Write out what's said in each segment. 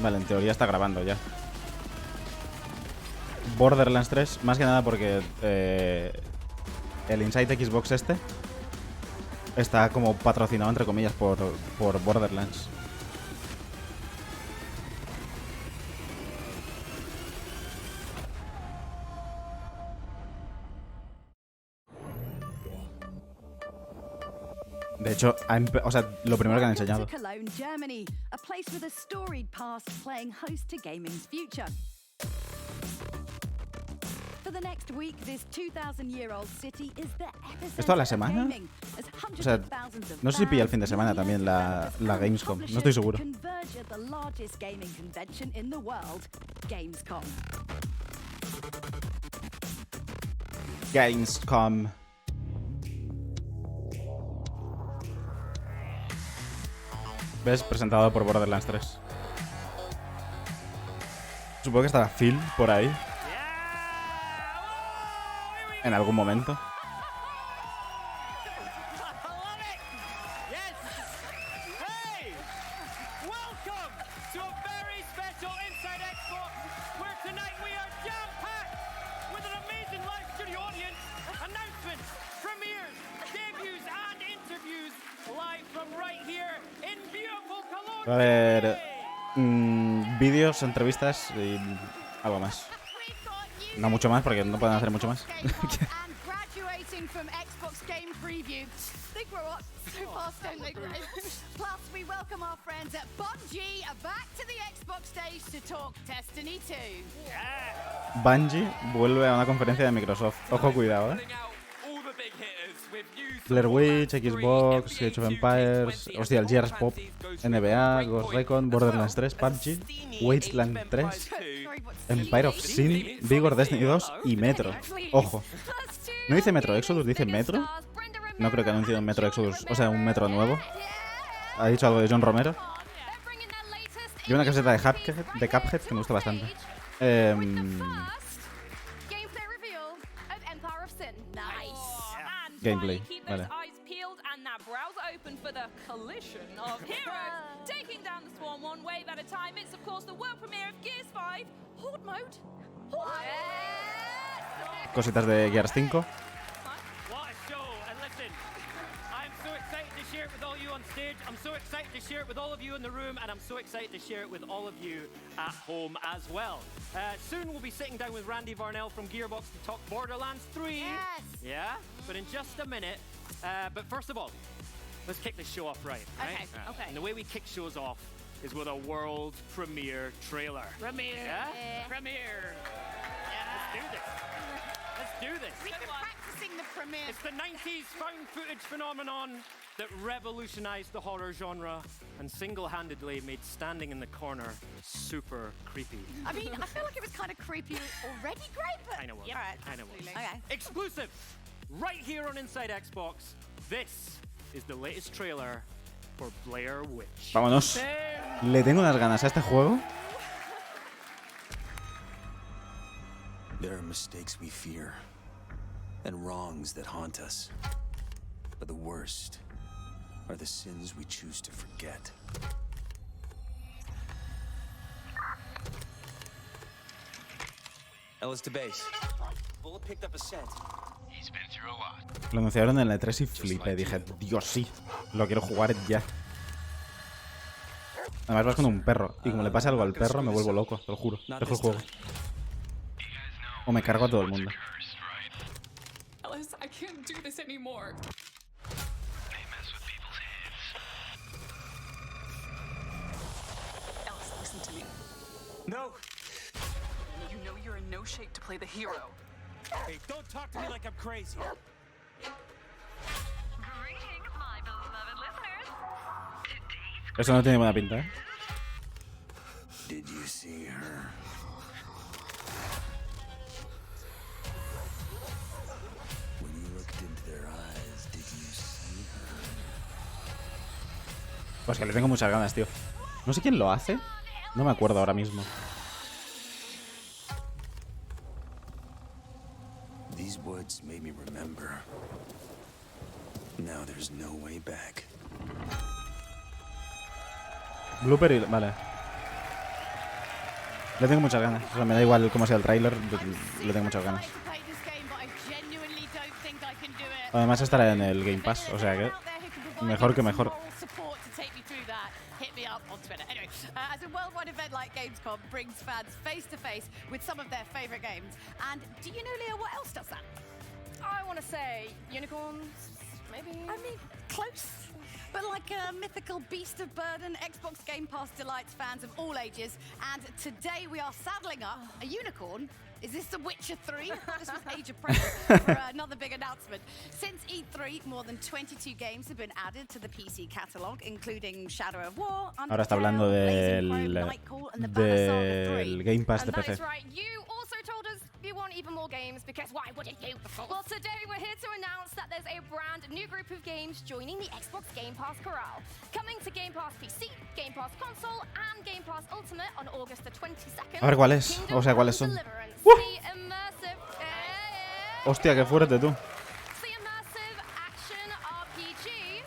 Vale, en teoría está grabando ya. Borderlands 3, más que nada porque el Inside Xbox este está como patrocinado, entre comillas, por Borderlands. De hecho, o sea, lo primero que han enseñado. ¿Esto a la semana? O sea, no sé si pilla el fin de semana también la Gamescom. No estoy seguro. Gamescom. ¿Ves? Presentado por Borderlands 3. Supongo que estará Phil por ahí. En algún momento. Va a haber vídeos, entrevistas y algo más. No mucho más porque no pueden hacer mucho más. Bungie vuelve a una conferencia de Microsoft. Ojo, cuidado, Blair Witch, Xbox, Age of Empires, hostia, el Gears Pop, NBA, Ghost Recon, Borderlands 3, PUBG, Wasteland 3, Empire of Sin, Vigor, Destiny 2 y Metro. Ojo. No dice Metro Exodus, dice Metro. No creo que anuncie un Metro Exodus, o sea, un Metro nuevo. Ha dicho algo de John Romero. Y una caseta de Cuphead que me gusta bastante. Gameplay, vale. Cositas de Gears 5. I'm so excited to share it with all of you in the room, and I'm so excited to share it with all of you at home as well. Soon we'll be sitting down with Randy Varnell from Gearbox to talk Borderlands 3. Yes! Yeah, but in just a minute. But first of all, let's kick this show off right. Okay. And the way we kick shows off is with a world premiere trailer. Premiere. Yeah? Premiere. Yeah. Let's do this. We've been practicing the premiere. It's the 90s found footage phenomenon that revolutionized the horror genre and single-handedly made standing in the corner super creepy. I mean, I feel like it was kind of creepy already great, but... I know what. Yeah, right. I know what. Okay. Exclusive! Right here on Inside Xbox, this is the latest trailer for Blair Witch. Vámonos. Le tengo unas ganas a este juego. There are mistakes we fear and wrongs that haunt us. But the worst are the sins we choose to forget. Ellis to base. Bullet picked up a scent. He's been through a lot. Lo anunciaron en el E3 y flipé. Dije, Dios, sí, lo quiero jugar ya. Además vas con un perro. Y como le pasa algo al perro, me vuelvo loco, te lo juro. Dejo el juego. O me cargo a todo el mundo. Ellis, I can't do this anymore. They mess with people's heads. Ellis, listen to me. No! You know you're in no shape to play the hero. Hey, don't talk to me like I'm crazy. Greetings, my beloved listeners. Today's Eso no tiene buena pinta, ¿eh? Did you see her? When you looked into their eyes, did you see her? Pues que le tengo muchas ganas, tío. No sé quién lo hace. No me acuerdo ahora mismo. These woods made me remember. Now there's no way back. Blooper y... Vale. Le tengo muchas ganas. O sea, me da igual cómo sea el tráiler, le tengo muchas ganas. Además estará en el Game Pass, o sea que mejor que mejor. Anyway, as a worldwide event like Gamescom brings fans face to face with some of their favorite games. And do you know, Leah, what else does that? I want to say unicorns, maybe. I mean, close. But like a mythical beast of burden, Xbox Game Pass delights fans of all ages. And today we are saddling up a unicorn. Is this The Witcher 3? This was age appropriate for another big announcement. Since E3, more than 22 games have been added to the PC catalogue, including Shadow of War, Ahora está hablando del Game Pass de And that PC. is right. You also told us you want even more games because why wouldn't you? Well, today we're here to announce that there's a brand new group of games joining the Xbox Game Pass corral. Coming to Game Pass PC, Game Pass Console, and Game Pass Ultimate on August the 22nd. A ver cuál es, o sea, cuáles son. The immersive, Hostia, qué fuerte tú. the immersive action RPG.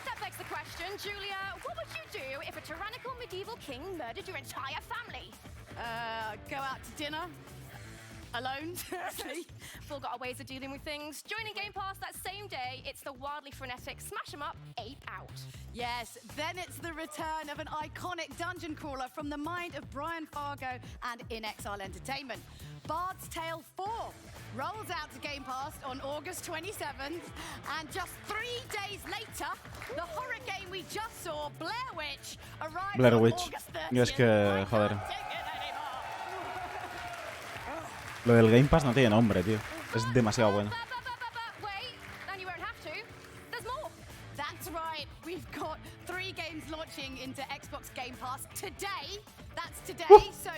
That begs the question, Julia, what would you do if a tyrannical medieval king murdered your entire family? Go out to dinner. Alone, actually. We've all got our ways of dealing with things. Joining Game Pass that same day, it's the wildly frenetic Smash 'em Up 8 Out. Yes, then it's the return of an iconic dungeon crawler from the mind of Brian Fargo and In Exile Entertainment. Bard's Tale 4 rolls out to Game Pass on August 27th, and just 3 days later, the horror game we just saw, Blair Witch, arrives Blair on Witch. August 30th. Y es que, I joder. can't take it anymore. Lo del Game Pass no tiene nombre, tío. Es demasiado bueno. Wait, and you won't have to. There's more. That's right. We've got 3 games launching into Xbox Game Pass today. That's today. So,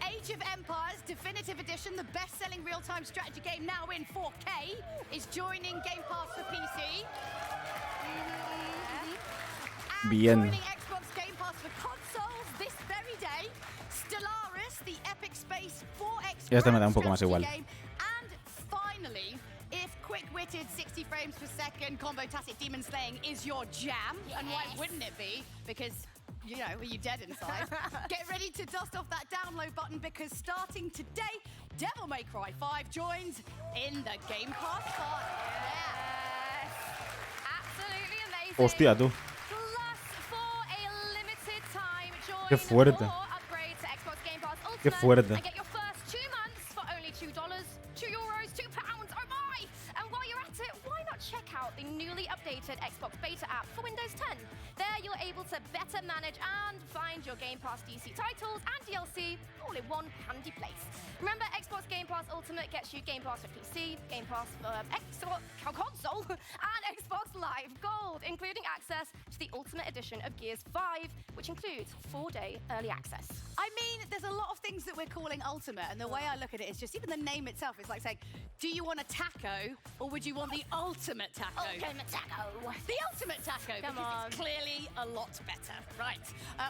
Age of Empires Definitive Edition, the best-selling real-time strategy game now in 4K, is joining Game Pass for PC. And Bien. joining Xbox Game Pass for consoles this very day, Stellaris, the epic space 4X Y este me da un poco más igual. game. And finally, if quick-witted 60 frames per second combo-tastic demon slaying is your jam, and why wouldn't it be? Because, you know, are you dead inside? Get ready to dust off that download button because starting today, Devil May Cry 5 joins in the Game Pass spot. Yes. Absolutely amazing. Hostia, tú. Plus, for a limited time, join Qué fuerte. or upgrade to Xbox Game Pass Ultimate Qué fuerte. and get your first 2 months for only $2, €2, £2. Oh my! And while you're at it, why not check out the newly updated Xbox Beta app for Windows 10? There, you're able to better manage and find your Game Pass DC titles and DLC all in one handy place. Remember, Xbox Game Pass Ultimate gets you Game Pass for PC, Game Pass for Xbox console, and Xbox Live Gold, including access to the Ultimate Edition of Gears 5, which includes 4-day early access. I mean, there's a lot of things that we're calling ultimate, and the way I look at it is just even the name itself is like saying, do you want a taco or would you want the ultimate taco? Ultimate Taco. The ultimate taco, Come because on. it's clearly a lot better. Right.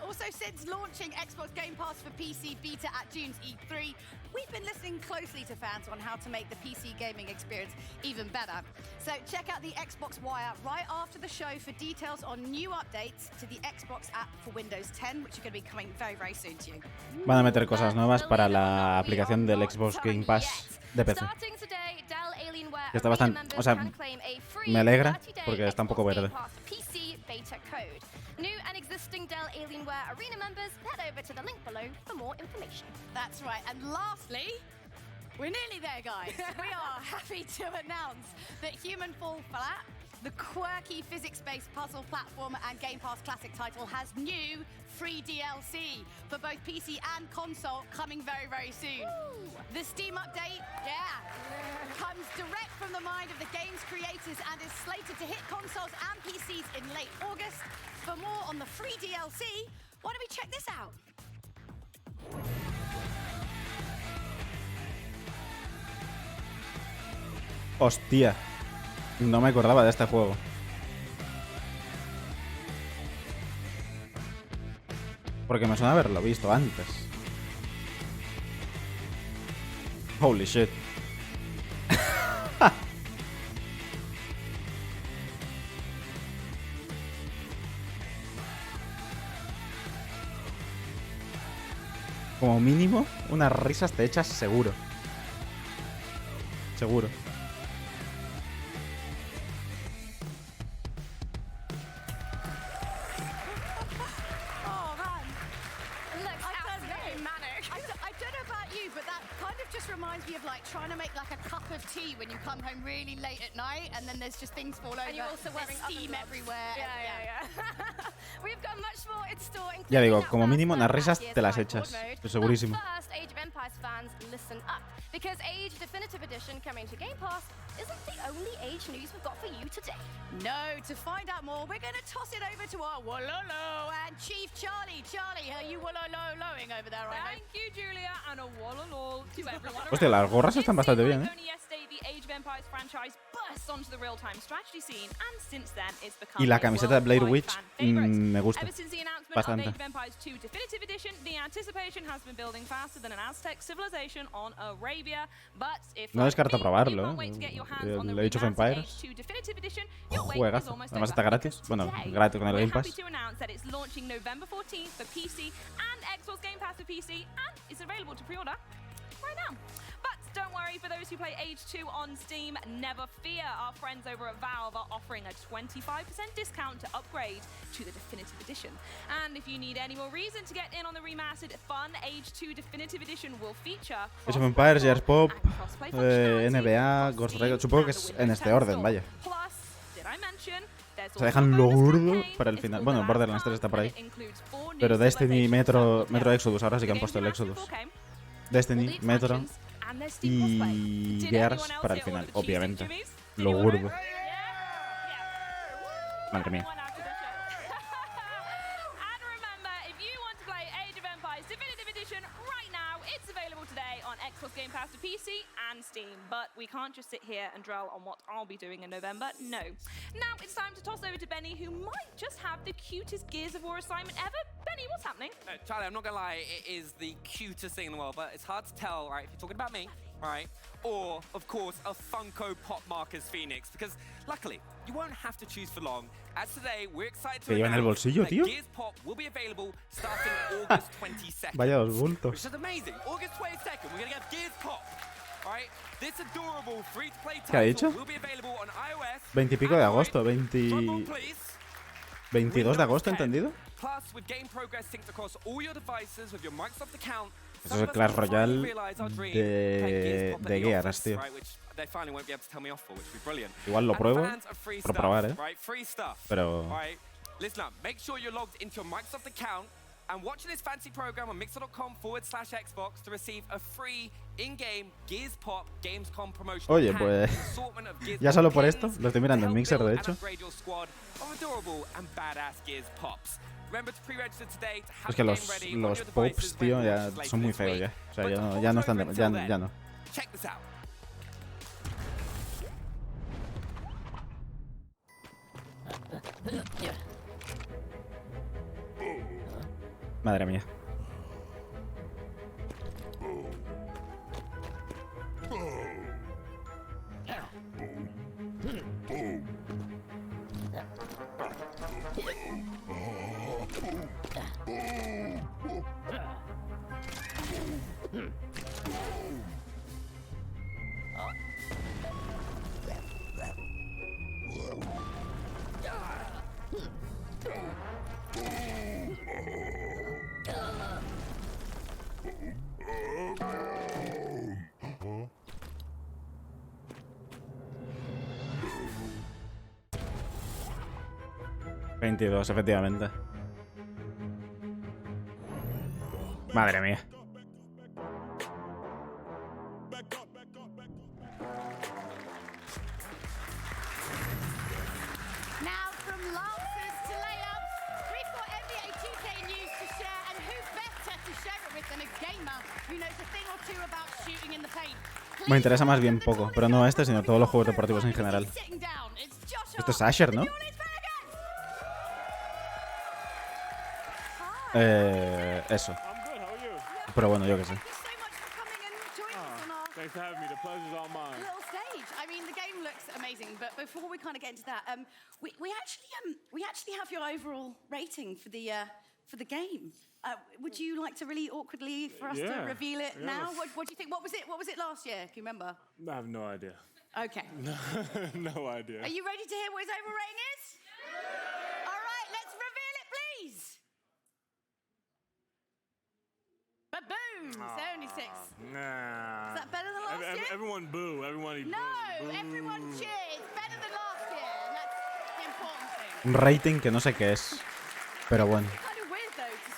Also, since launching Xbox Game Pass for PC Beta at June's E3, we've been listening closely to fans on how to make the PC gaming experience even better. So check out the Xbox Wire right after the show for details on new updates to the Xbox app for Windows 10, which are going to be coming very, very soon to you. Van a meter cosas nuevas para la aplicación del Xbox Game Pass de PC. Starting today, Dell Alienware Está bastante, Arena o sea, members can claim a free me alegra 30-day porque está un poco Xbox verde. Game Pass PC beta code. New and existing Dell Alienware Arena members, head over to the link below for more information. That's right. And lastly, we're nearly there, guys. We are happy to announce that Human Fall Flat, the quirky physics-based puzzle platformer and Game Pass classic title, has new free DLC for both PC and console coming very, very soon. The Steam update, comes direct from the mind of the game's creators and is slated to hit consoles and PCs in late August. For more on the free DLC, why don't we check this out? Hostia. No me acordaba de este juego. Porque me suena haberlo visto antes. Holy shit. Como mínimo, unas risas te echas seguro. Seguro. Oh man, Looks absolutely manic. I don't know about you, but that kind of just reminds me of like trying to make like a cup of tea when you come home really late at night, and then there's just things fall over. And you're also wearing there's steam oven gloves. everywhere. Yeah. We've got much more in store. Ya digo, including como that mínimo, first unas risas year's te las live echas. board mode. Estoy segurísimo. But first, Age of Empires fans, listen up. Because Age Definitive Edition coming to Game Pass isn't the only Age news we've got for you today. No, to find out more, we're going to toss it over to our Wololo and Chief Charlie. Charlie, are you Wololo-loing over there right Thank you, Julia, and a wololo to everyone. Hostia, las gorras están bastante bien, ¿eh? Only yesterday, the Age of Empires franchise burst onto the real-time strategy scene, and since then, it's become Y la a camiseta de Blair worldwide Witch fan favorite. me gusta Ever since the announcement bastante. of Age of Empires 2 Definitive Edition, the anticipation has been building faster than an Aztec civilization on Arabia. But if No descarto probarlo, you can't wait to get your hands on the el Age of remastered Empires. Age 2 Definitive Edition, your wait is Juegazo. almost Además over. está gratis. Because Bueno, today, gratis con el we're Game Pass. happy to announce that it's launching November 14th for PC and Xbox Game Pass for PC, and it's available to pre-order right now. But don't worry, for those who play Age 2 on Steam, never fear. Our friends over at Valve are offering a 25% discount to upgrade to the Definitive Edition. And if you need any more reason to get in on the remastered fun, Age 2 Definitive Edition will feature Age of Empires, Gears Pop, crossplay functionality NBA, across Ghost Steam Recon. Supongo que and es the en Windows este 10 orden, Store. vaya. Plus, did I mention, there's Se dejan also a lo bonus gordo campaign. para el It's final. called Bueno, The Borderlands Last 3 está por ahí. Hunt, and it includes 4 new Pero Destiny, civilizations Metro and Metro Exodus, ahora sí que han the puesto el game's Exodus. remastered 4K, all Destiny, the Metro expansions, and there's Steam crossplay. y Did Gears anyone else para el hit all final, of the cheesy obviamente. jimmies? Did Lo you gordo. order? Madre mía. Everyone after the show. And remember, if you want to play Age of Empires Definitive Edition right now, it's available today on Xbox Game Pass to PC and Steam. But we can't just sit here and dwell on what I'll be doing in November. No. Now it's time to toss over to Benny, who might just have the cutest Gears of War assignment ever. Benny, what's happening? No, Charlie, I'm not gonna lie, it is the cutest thing in the world, but it's hard to tell, right, if you're talking about me, right, or, of course, a Funko Pop Marcus Phoenix, because luckily, you won't have to choose for long. As today, we're excited to ¿Que lleva en el announce bolsillo, that tío? Gears Pop will be available starting August 22nd. Vaya dos bultos. Which is amazing. August 22nd, we're gonna get Gears Pop. Right? This adorable free-to-play ¿Qué ha dicho? title will be available on iOS. 20 y pico de Android, agosto, 20... Drumroll, please. 22 de agosto, Windows 10. ¿entendido? Plus, with game progress synced across all your devices with your Microsoft account. Eso es el Clash Royale de Gears, tío. They finally won't be able to tell me off for, which would be brilliant. Igual lo And the pruebo, fans of free por stuff, probar, ¿eh? Right, free stuff. Pero... Right, listen up. Make sure you're logged into your Microsoft account and watching this fancy program on mixer.com/Xbox to receive a free in-game Gears Pop Gamescom promotion. Oye, pues ya solo por esto, lo estoy mirando en Mixer, de hecho. Es que los pops, tío, ya son muy feos ya. O sea, ya no están de... ya no. Check this out. Madre mía. $22, efectivamente. Madre mía. Now, from lancers to layups, we've got NBA 2K news to share, and who better to share it with than a gamer who knows a thing or two about shooting in the paint. Me interesa más bien poco, pero no este, sino todos los juegos deportivos en general. Esto es Asher, ¿no? Eso. Pero bueno, yo qué sé. Thanks for having me. The pleasure's all mine. Little stage. I mean, the game looks amazing, but before we kind of get into that, we actually have your overall rating for the for the game. Would you like to really awkwardly for us to reveal it now? What do you think? What was it last year? Can you remember? I have no idea. Okay. No idea. Are you ready to hear what his overall rating is? All right, let's reveal it, please. Ba-boom! 76. Nah. Is that better than last year? Everyone boo. Everyone No, boo. everyone cheers. Better than last year, and that's the important thing. Un rating que no sé qué es. Pero bueno. Kind of weird though to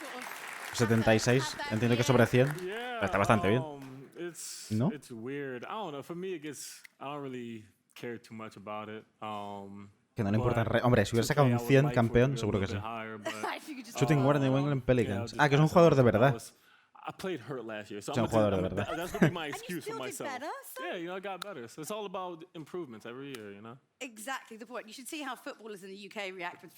sort of 76. Entiendo que sobre 100. Pero está bastante bien. ¿No? It's weird. I don't know. For me, I don't really care too much about it. Que no le importa. Hombre, si hubiera sacado un 100 campeón, seguro que sí. Shooting Guard New England Pelicans. Que es un jugador de verdad. I played hurt last year, so Es un jugador de verdad. that's gonna be my excuse for And you still myself. did better, so? Yeah, you know, I got better. So it's all about improvements every year, you know. Exactly the point. You should see how footballers in the UK react with.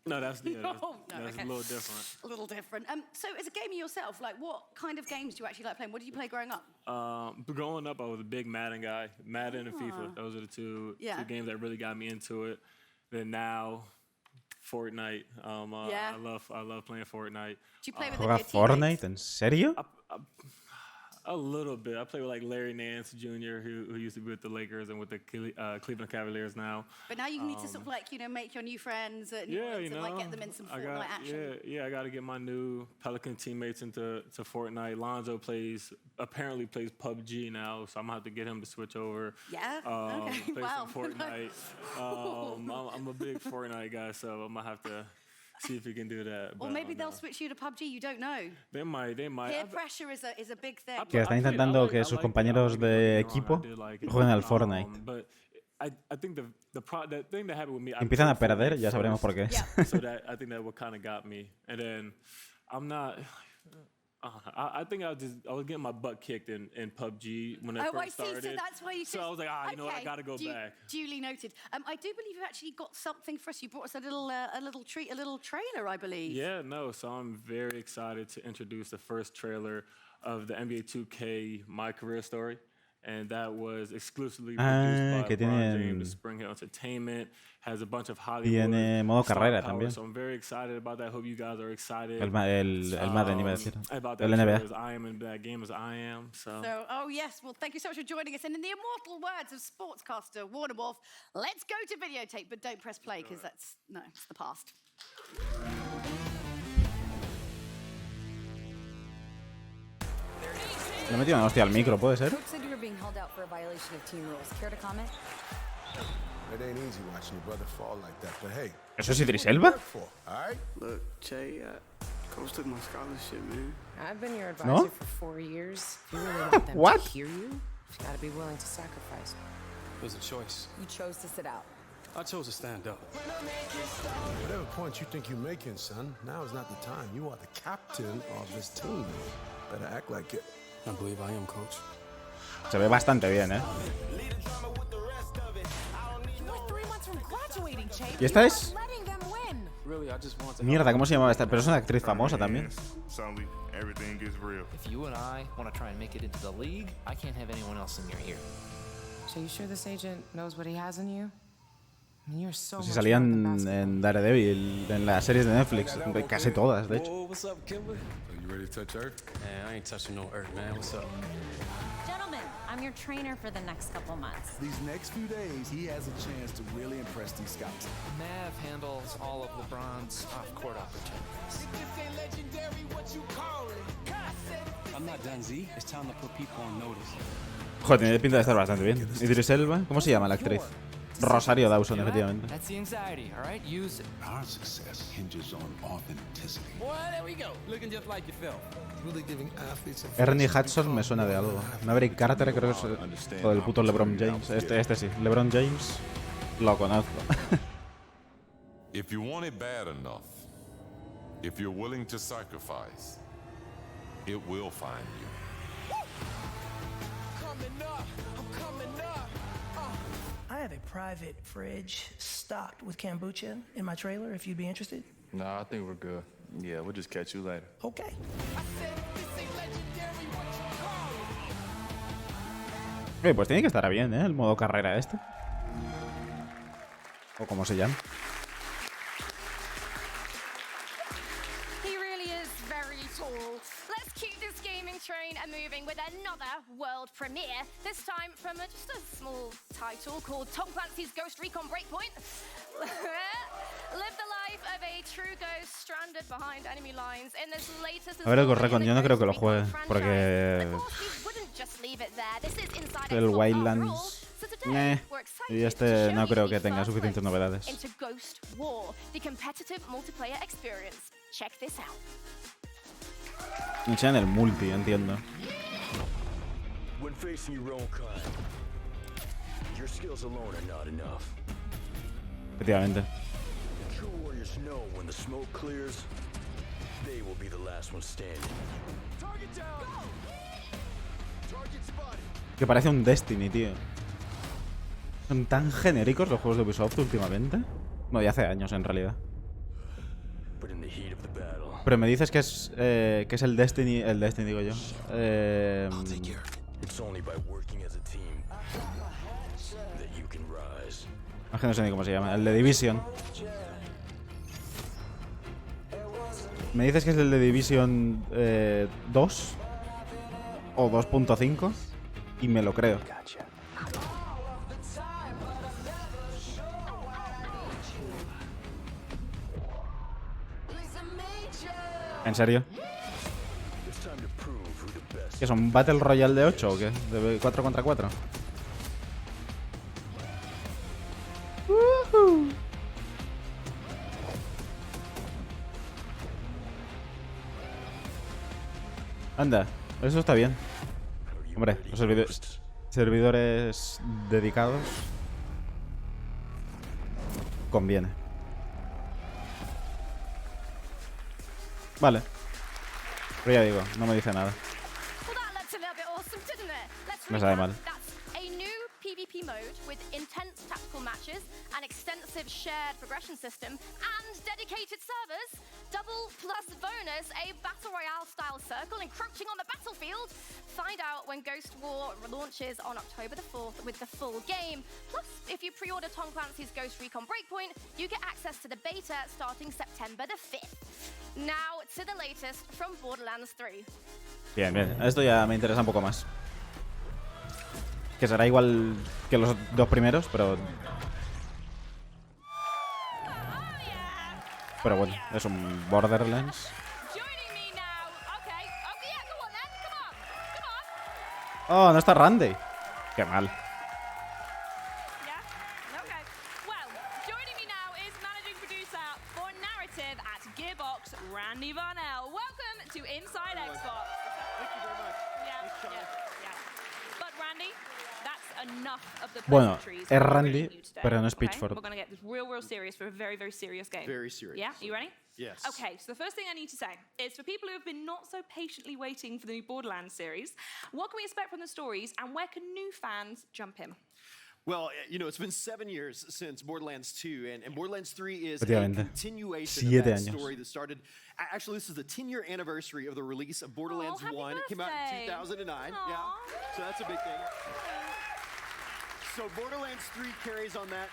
No, that's okay. a little different. A little different. So, as a gamer yourself, like, what kind of games do you actually like playing? What did you play growing up? Growing up, I was a big Madden guy. Madden and FIFA. Those are the two games that really got me into it. Then now, Fortnite. I love playing Fortnite. Do you play with ¿Juega Fortnite? ¿En serio? A little bit. I play with like Larry Nance Jr., who used to be with the Lakers and with the Cleveland Cavaliers now. But now you need to sort of like, make your new friends and, like get them in some Fortnite action. I got to get my new Pelican teammates into Fortnite. Lonzo apparently plays PUBG now, so I'm gonna have to get him to switch over. Yeah. Okay. Play some Fortnite. I'm a big Fortnite guy, so I'm gonna have to see if we can do that. Or maybe they'll switch you to PUBG. You don't know. They might. Peer pressure is a big thing. Que está intentando que sus compañeros de equipo jueguen al Fortnite. I think the thing that happened with me. Empiezan a perder, ya sabremos por qué. So I think that what kind of got me, and then I'm not. I think I was getting my butt kicked in PUBG when I first started. So that's why you. So I was like, you know what, I gotta go back. Duly noted. I do believe you actually got something for us. You brought us a little treat, a little trailer, I believe. Yeah, no. So I'm very excited to introduce the first trailer of the NBA 2K My Career Story. And that was exclusively produced by LeBron James, Spring Hill Entertainment. Has a bunch of Hollywood. Tiene modo carrera también. So I'm very excited about that. Hope you guys are excited. El Madden iba a decir. About El that NBA. as I am in that game as I am. So, oh yes, well thank you so much for joining us. And in the immortal words of sportscaster Warner Wolf, let's go to videotape, but don't press play because it's the past. Le he metido una hostia al micro, ¿puede ser? Coach said you were being held out for a violation of team rules. Care to comment? It ain't easy watching your brother fall like that, but hey. ¿Eso es Idris Elba? Look, Jay, Coach took my scholarship, man. I've been your advisor for 4 years. If you really want them to hear you, you gotta be willing to sacrifice. It was a choice. You chose to sit out. I chose to stand up. Whatever point you think you're making, son, now is not the time. You are the captain of this team. Better act like it. I believe I am, Coach. Se ve bastante bien, ¿eh? ¿Y esta es? Mierda, ¿cómo se llamaba esta? Pero es una actriz famosa también. If you and I want to try and make it into the league, I can't have anyone else in your ear. So you sure this agent knows what he has in you? Si salían en Daredevil, en las series de Netflix, casi todas, de hecho. What's up, Kimber? You ready to touch Earth? Man, I ain't touching no Earth, man. What's up? Gentlemen, I'm your trainer for the next couple months. These next few days, he has a chance to really impress these scouts. Mav handles all of LeBron's off-court opportunities. I'm not done, Z. It's time to put people on notice. Joder, tiene pinta de estar bastante bien. Idris Elba, ¿cómo se llama la actriz? Rosario Dawson, efectivamente. That's the anxiety, all right? Use it. Our success hinges on authenticity. Boy, there we go. Looking just like yourself. Really giving athletes Ernie Hudson me suena de algo. Maverick Carter creo que es o del puto LeBron James. Este sí, LeBron James lo conozco. If you want it bad enough, if you're willing to sacrifice, it will find you. I have a private fridge stocked with kombucha in my trailer if you'd be interested. Nah, I think we're good. Yeah, we'll just catch you later. Okay. Pues tiene que estar bien, ¿eh? El modo carrera este. O como se llama. all. Let's keep this gaming train moving with another world premiere. This time from just a small title called Tom Clancy's Ghost Recon Breakpoint. Live the life of a true ghost stranded behind enemy lines in this latest. A ver, el Ghost Recon, yo no creo que lo juegue porque el Wildlands. Y este no creo que tenga suficientes novedades. Echan el multi, entiendo. Efectivamente. Que parece un Destiny, tío. Son tan genéricos los juegos de Ubisoft últimamente. No, ya hace años en realidad. Pero me dices que es el Destiny. El Destiny, digo yo. Es que no sé ni cómo se llama. El de Division. Me dices que es el de Division 2 o 2.5 y me lo creo. ¿En serio? ¿Qué son? ¿Battle Royale de 8 o qué? ¿De 4 contra 4? Anda, eso está bien. Hombre, los servidores dedicados conviene. Vale. Pero ya digo, no me dice nada. Me sabe mal. PvP mode with intense tactical matches, an extensive shared progression system, and dedicated servers. Double plus bonus, a battle royale style circle encroaching on the battlefield. Find out when Ghost War launches on October the 4th with the full game. Plus, if you pre-order Tom Clancy's Ghost Recon Breakpoint, you get access to the beta starting September the 5th. Now to the latest from Borderlands 3. Bien, bien. Esto ya me interesa un poco más. Que será igual que los dos primeros, pero... Pero bueno, es un Borderlands. Oh, no está Randy. Qué mal. Randy Varnell, welcome to Inside Xbox. Thank you very much. But Randy, that's enough of the Bueno, pleasantries. es Randy, pero no es Pitchfork. We're going to get this real serious for a very serious game. Very serious. Yeah, you ready? Yes. Okay, so the first thing I need to say is for people who have been not so patiently waiting for the new Borderlands series, what can we expect from the stories and where can new fans jump in? Well, you know, it's been 7 years since Borderlands 2, and Borderlands 3 is a continuation of that story that started. Actually, this is the 10-year anniversary of the release of Borderlands 1. It came out in 2009. Yeah, so that's a big thing. So Borderlands 3 carries on that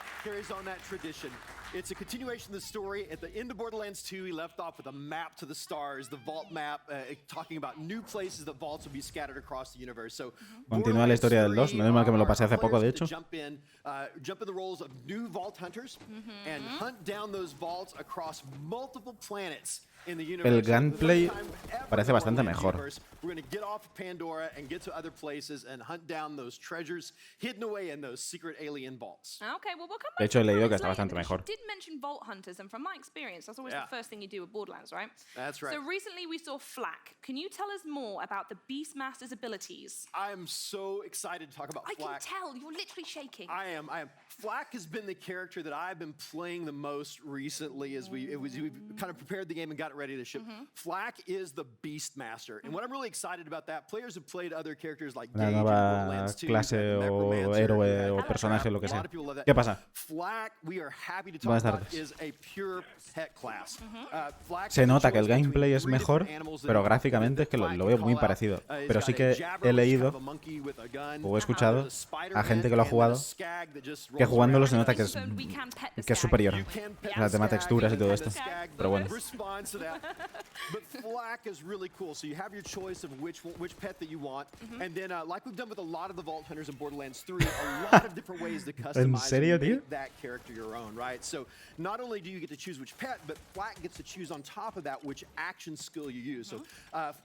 tradition. It's a continuation of the story. At the end of Borderlands 2, he left off with a map to the stars, the vault map, talking about new places that vaults will be scattered across the universe. So continúa la historia del 2, menos mal que me lo pasé hace poco, de hecho. Jump in the roles of new vault hunters and hunt down those vaults across multiple planets. El gameplay parece bastante mejor. De hecho, he leído que está bastante mejor. Did mention vault hunters, and from my experience, that's always the first thing you do with Borderlands, right? That's right. So recently we saw Flak. Can you tell us more about the Beastmaster's abilities? I'm so excited to talk about Flak. I can tell, you're literally shaking. I am. Flak has been the character that I've been playing the most recently as we kind of prepared the game and got it ready to ship. Flak is the Beastmaster, and what I'm really excited about that, players have played other characters like una nueva clase o héroe o personaje, lo que sea. ¿Qué pasa? Flak, we are happy to talk about, is a pure pet class. Se nota que el gameplay es mejor, pero gráficamente es que lo veo muy parecido. Pero sí que he leído o he escuchado a gente que lo ha jugado, que jugándolo se nota que es superior. O sea, tema texturas y todo esto. Pero bueno. of that. But Flak is really cool. So you have your choice of which pet that you want. And then, like we've done with a lot of the Vault Hunters in Borderlands 3, a lot of different ways to customize and make that character your own, right? So not only do you get to choose which pet, but Flak gets to choose on top of that which action skill you use. So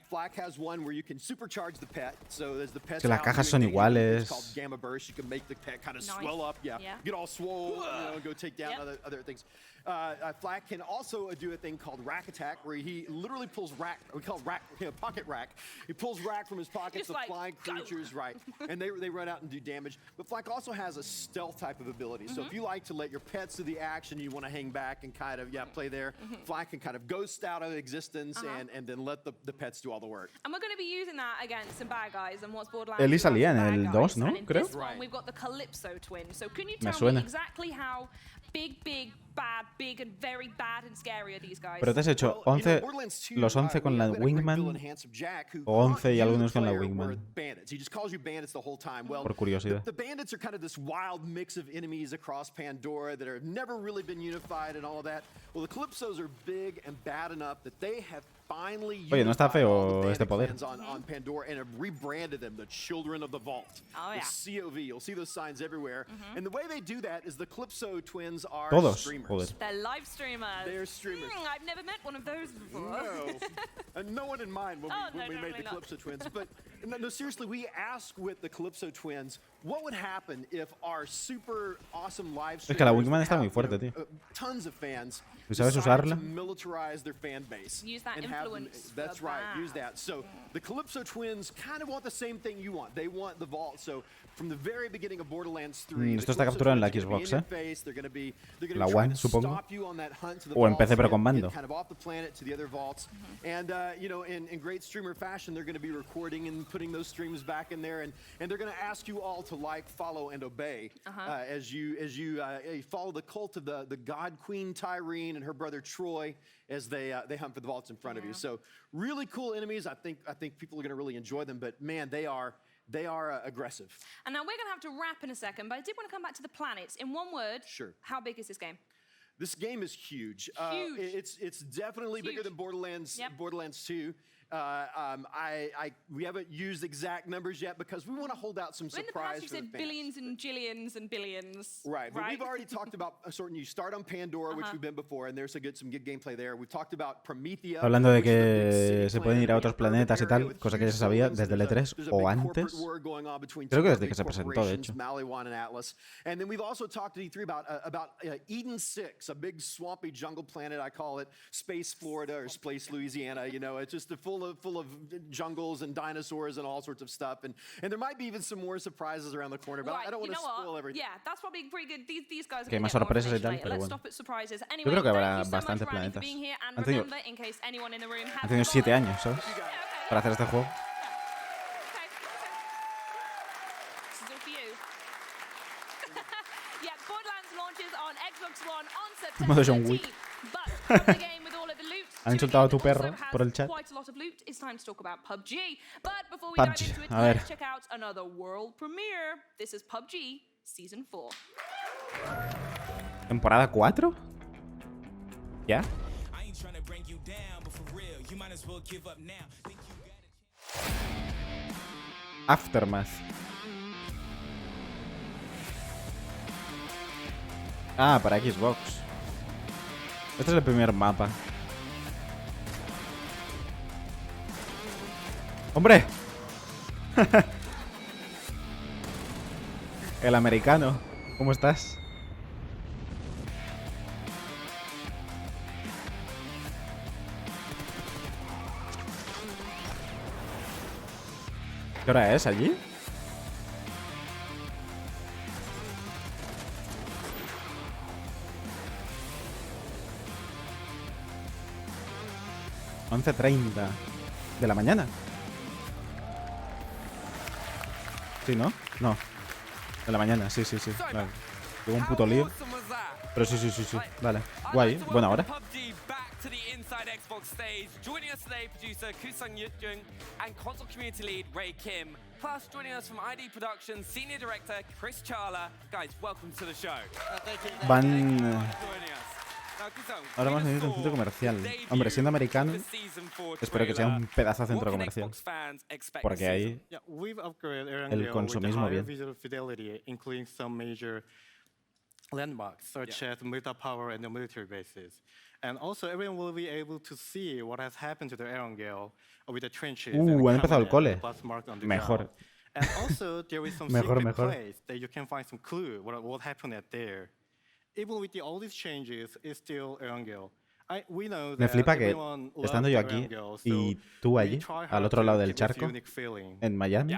Flak has one where you can supercharge the pet. So there's the pet. Que las cajas son iguales. It's called Gamma Burst. You can make the pet kind of swell up, get all swole, go take down other things. Flak can also do a thing called Rack Attack, where he literally pulls Rack. We call it Rack, Pocket Rack. He pulls Rack from his pockets of flying creatures, right? And they run out and do damage. But Flak also has a stealth type of ability. So if you like to let your pets do the action, you want to hang back and kind of play there. Flak can kind of ghost out of existence and then let the pets do all the work. And we're going to be using that against some bad guys and what's Borderlands. Eli salía en el 2, ¿no? And in Creo. this one, we've got the Calypso twins. So can you tell me exactly how big and very bad and scary are these guys? Pero te has hecho 11, los 11 con la Wingman o 11 y algunos con la Wingman. Por curiosidad. The bandits are kind of this wild mix of enemies across Pandora that have never really been unified and all of that. Well, the Calypsos are big and bad enough that they have finally Oye, no está feo este poder. On Pandora and have rebranded them the Children of the Vault. The COV. You'll see those signs everywhere. And the way they do that is the Calypso twins are streamers. Joder. They're live streamers. They're streamers. I've never met one of those before. No. And no one in mind when we made the Calypso twins. But no, seriously, we asked with the Calypso twins, what would happen if our super awesome live streamers Es que la Wingman está muy fuerte, tío. Tons of fans ¿Sabes usarla? to militarize their fan base. Use that influence. That's right, use that. So the Calypso twins kind of want the same thing you want. They want the vault. So from the very beginning of Borderlands 3, esto está capturado en la Xbox, la One, supongo. O en PC pero con mando. Kind of off the planet to the other vaults. And you know, in great streamer fashion, they're going to be recording and putting those streams back in there, and they're going to ask you all to like, follow, and obey as you follow the cult of the God Queen Tyrene and her brother Troy as they hunt for the vaults in front of you. So really cool enemies. I think people are going to really enjoy them. But man, they are aggressive. And now we're going to have to wrap in a second, but I did want to come back to the planets. In one word, how big is this game? This game is huge. It's definitely bigger than Borderlands 2. We haven't used exact numbers yet because we want to hold out some surprise. In the past, you said billions and jillions and billions. Right, but we've already talked about you start on Pandora, which we've been before, and there's some good gameplay there. We've talked about Promethea. Hablando de que se pueden ir a otros planetas y tal, cosa que ya se sabía desde el E3 o antes. Creo que desde que se presentó, de hecho. And then we've also talked to E3 about Eden 6, a big swampy jungle planet. I call it Space Florida or Space Louisiana. You know, it's just full of jungles and dinosaurs and all sorts of stuff, and there might be even some more surprises around the corner, but I don't want to spoil everything. Yeah, that's probably pretty good. These guys are que hay más sorpresas y tal, pero bueno. Yo creo que habrá bastantes planetas. Han tenido 7 años, ¿sabes? Para hacer este juego. Modo John Wick. Han insultado a tu perro por el chat. PUBG, a ver. ¿Temporada 4? ¿Ya? Aftermath. Ah, para Xbox. Este es el primer mapa. ¡Hombre! El americano. ¿Cómo estás? ¿Qué hora es allí? (11:30 de la mañana). Sí, ¿no? No. De la mañana, sí. Vale. Tengo un puto lío. Pero sí. Vale. Guay. Buena hora. Plus, joining us from ID Productions, Senior Director Chris Charla. Guys, welcome to the show. Van Ahora vamos a venir a un centro comercial. Hombre, siendo americano, espero que sea un pedazo de centro comercial. Porque ahí el consumismo bien. Landmarks such as military power and the military bases. And also everyone will be able to see what has happened to the Erangel with the trenches and Han empezado el cole. Mejor. And also there is some secret place that you can find some clue what happened at there. Even with all these changes, it's still Erangel. Me flipa que, estando yo aquí y tú allí, al otro lado del charco, en Miami,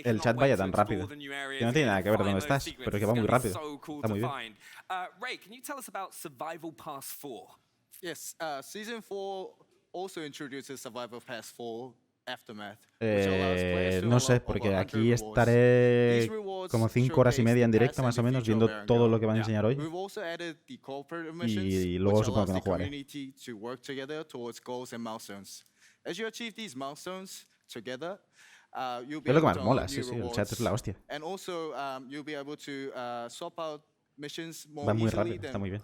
el chat vaya tan rápido. Que no tiene nada que ver dónde estás, pero que va muy rápido. Está muy bien. Ray, can you tell us about Survival Pass 4? Yes, Season 4 also introduces Survival Pass 4 Aftermath. No sé, porque aquí estaré como 5 horas y media en directo más o menos viendo todo lo que van a enseñar hoy. Y luego supongo que no jugaré. Es lo que más mola, sí, el chat es la hostia. Va muy rápido, está muy bien.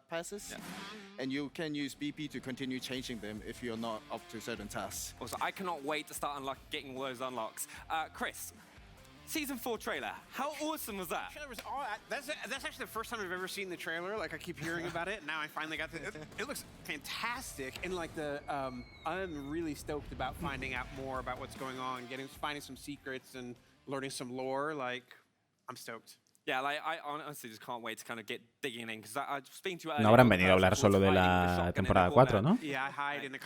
Passes, and you can use BP to continue changing them if you're not up to certain tasks. Also, I cannot wait to start getting all those unlocks. Chris, Season 4 trailer, how awesome was that? That's actually the first time I've ever seen the trailer. Like, I keep hearing about it, now I finally got to it looks fantastic, and like I'm really stoked about finding out more about what's going on, finding some secrets and learning some lore. Like, I'm stoked. Yeah, like I honestly just can't wait to kind of get digging in because I was speaking to you. No habrán venido a hablar solo de la temporada 4, ¿no?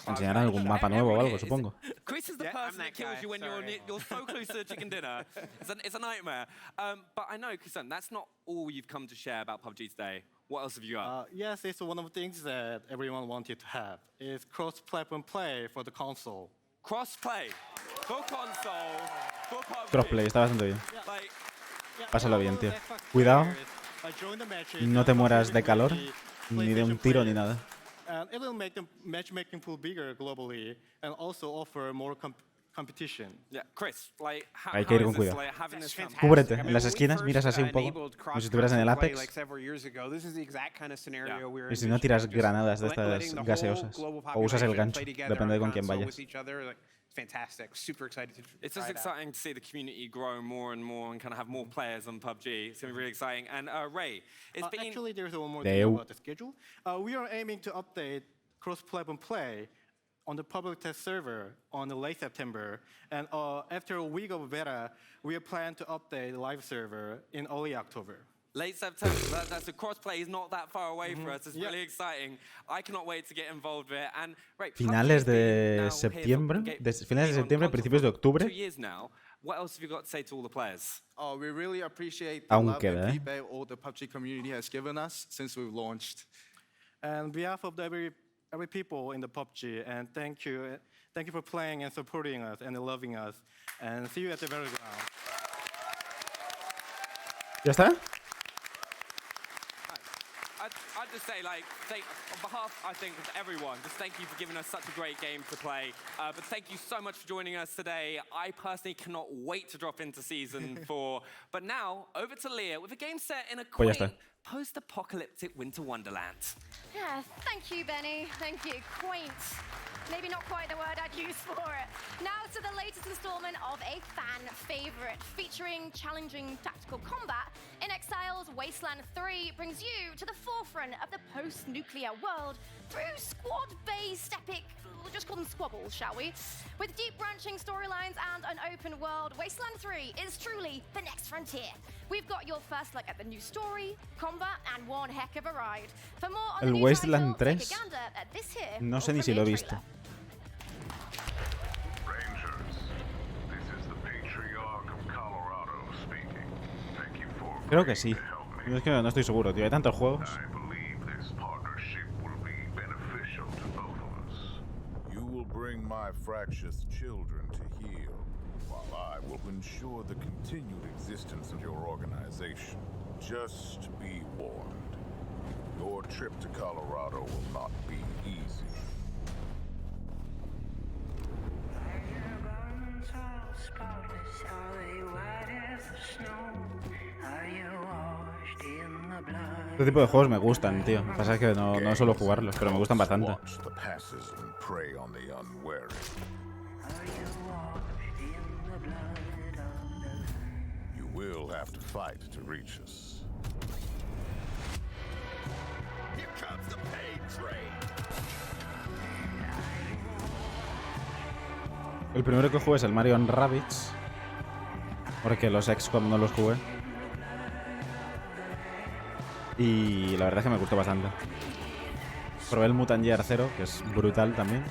Enseñarán algún mapa nuevo o algo, supongo. Chris is the person that kills you when you're so close to the chicken dinner. It's a nightmare. But I know, Chris, that's not all you've come to share about PUBG today. What else have you got? Yes, it's one of the things that everyone wanted to have. It's cross-platform play for the console. Cross-play for console for PUBG. Crossplay, está bastante bien. Pásalo bien, tío. Cuidado. No te mueras de calor, ni de un tiro, ni nada. Hay que ir con cuidado. Cúbrete en las esquinas, miras así un poco, como si estuvieras en el Apex. Y si no, tiras granadas de estas gaseosas. O usas el gancho, depende de con quién vayas. Fantastic. Super excited. It's just exciting to see the community grow more and more and kind of have more players on PUBG. It's going to be really exciting. And Ray, it's been... Actually, there's one more thing about the schedule. We are aiming to update cross-platform play on the public test server on the late September. And after a week of beta, we are planning to update the live server in early October. Late September, that's a crossplay is not that far away for us. It's really exciting. I cannot wait to get involved with it. And right, finales de septiembre, principios de octubre. 2 years now. What else have you got to say to all the players? Oh, we really appreciate the love and feedback all the PUBG community has given us since we've launched. And on behalf of every people in the PUBG, and thank you for playing and supporting us and loving us. And see you at the very ground. ¿Ya está? I'd just say, like, on behalf, I think, of everyone, just thank you for giving us such a great game to play. But thank you so much for joining us today. I personally cannot wait to drop into Season 4. But now, over to Leah with a game set in a quaint, post-apocalyptic winter wonderland. Yeah, thank you, Benny. Thank you. Quaint. Maybe not quite the word I'd use for it. Now to the latest installment of a fan favorite, featuring challenging tactical combat. In Exile's Wasteland 3 brings you to the forefront of the post-nuclear world through squad-based epic, we'll just call them squabbles, shall we? With deep branching storylines and an open world, Wasteland 3 is truly the next frontier. We've got your first look at the new story, combat, and one heck of a ride. For more on the new Wasteland title, 3, take a gander at this here no sé ni si lo he visto. Creo que sí. Es que no estoy seguro, tío. Hay tantos juegos. You will bring my fractious children to heal, while I will ensure the continued existence of your organization. Just be warned. Your trip to Colorado will not be easy. Are you washed in the blood Este tipo de juegos me gustan, tío. Lo que pasa es que no suelo jugarlos, pero me gustan bastante. We'll have to fight to reach us. Here comes the paid train. El primero que jugué es el Mario & Rabbids, porque los XCOM no los jugué. Y la verdad es que me gustó bastante. Probé el Mutant Year 0, que es brutal también.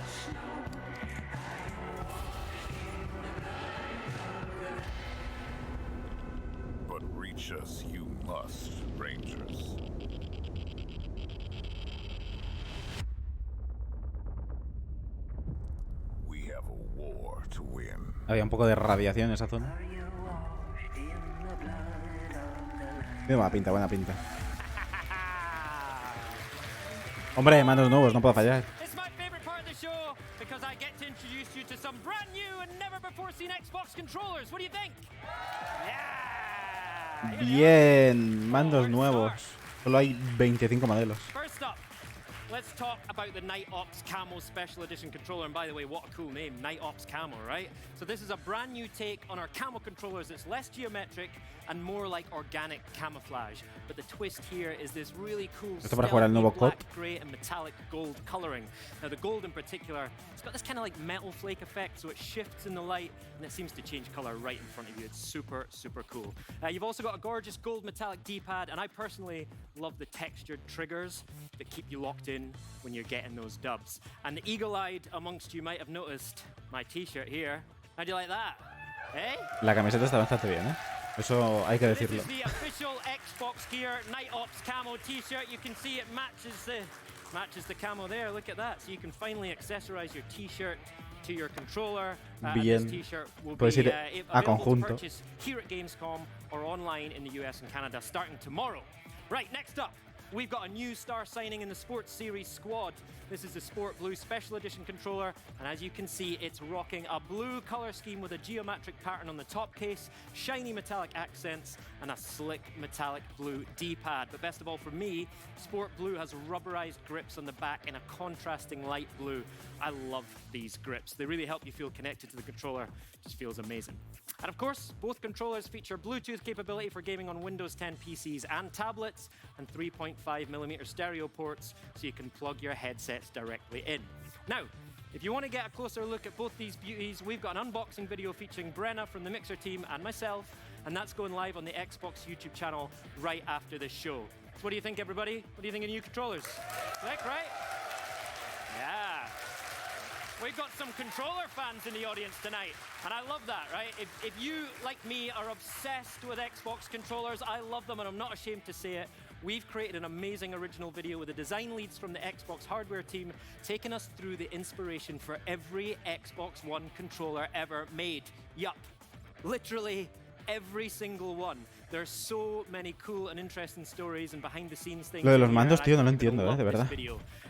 Había un poco de radiación en esa zona. Tiene buena pinta, buena pinta. Hombre, manos nuevos, no puedo fallar. Bien, mandos nuevos. Solo hay 25 modelos. Let's talk about the Night Ops Camo Special Edition controller. And by the way, what a cool name, Night Ops Camo, right? So this is a brand new take on our camo controllers. It's less geometric and more like organic camouflage. But the twist here is this really cool black, grey and metallic gold coloring. Now the gold in particular, it's got this kind of like metal flake effect, so it shifts in the light and it seems to change color right in front of you. It's super, super cool. You've also got a gorgeous gold metallic D-pad, and I personally love the textured triggers that keep you locked in when you're getting those dubs. And the eagle-eyed amongst you might have noticed my t-shirt here. How do you like that? Eh? La camiseta está bastante bien, ¿eh? Eso hay que decirlo. This is the official Xbox Gear Night Ops camo t-shirt. You can see it matches the camo there. Look at that. So you can finally accessorize your t-shirt to your controller. Bien. This t-shirt will Puedes be ir a conjunto. to purchase here at Gamescom or online in the US and Canada starting tomorrow. Right, next up, we've got a new star signing in the Sports Series squad. This is the Sport Blue Special Edition controller, and as you can see, it's rocking a blue color scheme with a geometric pattern on the top case, shiny metallic accents, and a slick metallic blue D-pad. But best of all for me, Sport Blue has rubberized grips on the back in a contrasting light blue. I love these grips. They really help you feel connected to the controller. It just feels amazing. And of course, both controllers feature Bluetooth capability for gaming on Windows 10 PCs and tablets, and 3.5mm stereo ports, so you can plug your headsets directly in. Now, if you want to get a closer look at both these beauties, we've got an unboxing video featuring Brenna from the Mixer team and myself, and that's going live on the Xbox YouTube channel right after this show. So what do you think, everybody? What do you think of new controllers? Slick, right? Yeah. We've got some controller fans in the audience tonight, and I love that, right? If you, like me, are obsessed with Xbox controllers, I love them, and I'm not ashamed to say it. We've created an amazing original video with the design leads from the Xbox hardware team, taking us through the inspiration for every Xbox One controller ever made. Yup, literally every single one. There's so many cool and interesting stories and behind the scenes things. Lo de los mandos, tío, no lo entiendo, de verdad.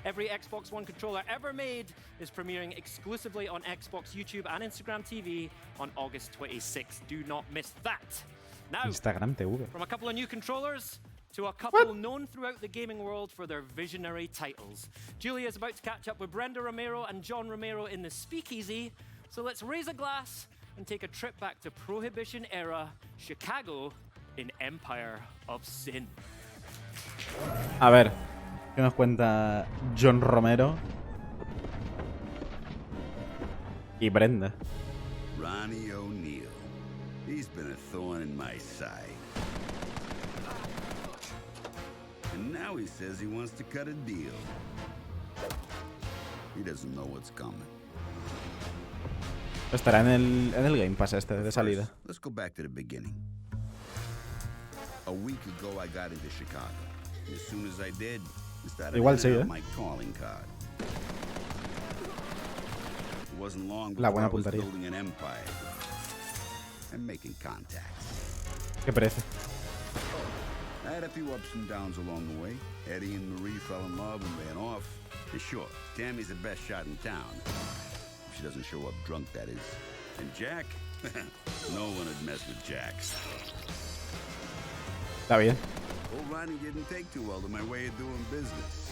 Every Xbox One controller ever made is premiering exclusively on Xbox YouTube and Instagram TV on August 26th. Do not miss that. Now, Instagram TV. From a couple of new controllers to a couple known throughout the gaming world for their visionary titles. Julia is about to catch up with Brenda Romero and John Romero in the Speakeasy, so let's raise a glass and take a trip back to Prohibition-era Chicago in Empire of Sin. A ver, ¿qué nos cuenta John Romero y Brenda? Ronnie O'Neill. He's been a thorn in my side. And now he says he wants to cut a deal. He doesn't know what's coming. Estará en el Game Pass este de salida. Let's go back to the beginning. A week ago I got into Chicago. As soon as I did, I started handing out my calling card. It wasn't long before I was building an empire and making contacts. ¿Qué parece? I had a few ups and downs along the way. Eddie and Marie fell in love and ran off. And sure, Tammy's the best shot in town. If she doesn't show up drunk, that is. And Jack? No one would mess with Jack. Está bien. Old Ronnie didn't take too well to my way of doing business.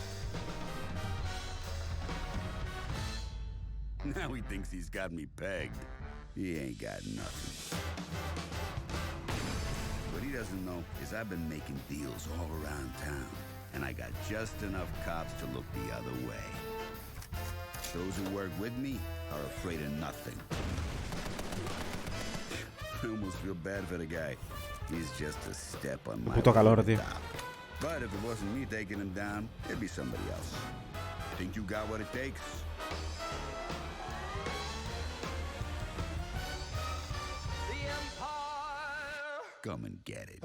Now he thinks he's got me pegged. He ain't got nothing. What he doesn't know is I've been making deals all around town, and I got just enough cops to look the other way. Those who work with me are afraid of nothing. I almost feel bad for the guy. He's just a step on my Puto calor, tío. top. But if it wasn't me taking him down, it'd be somebody else. Think you got what it takes? Come and get it.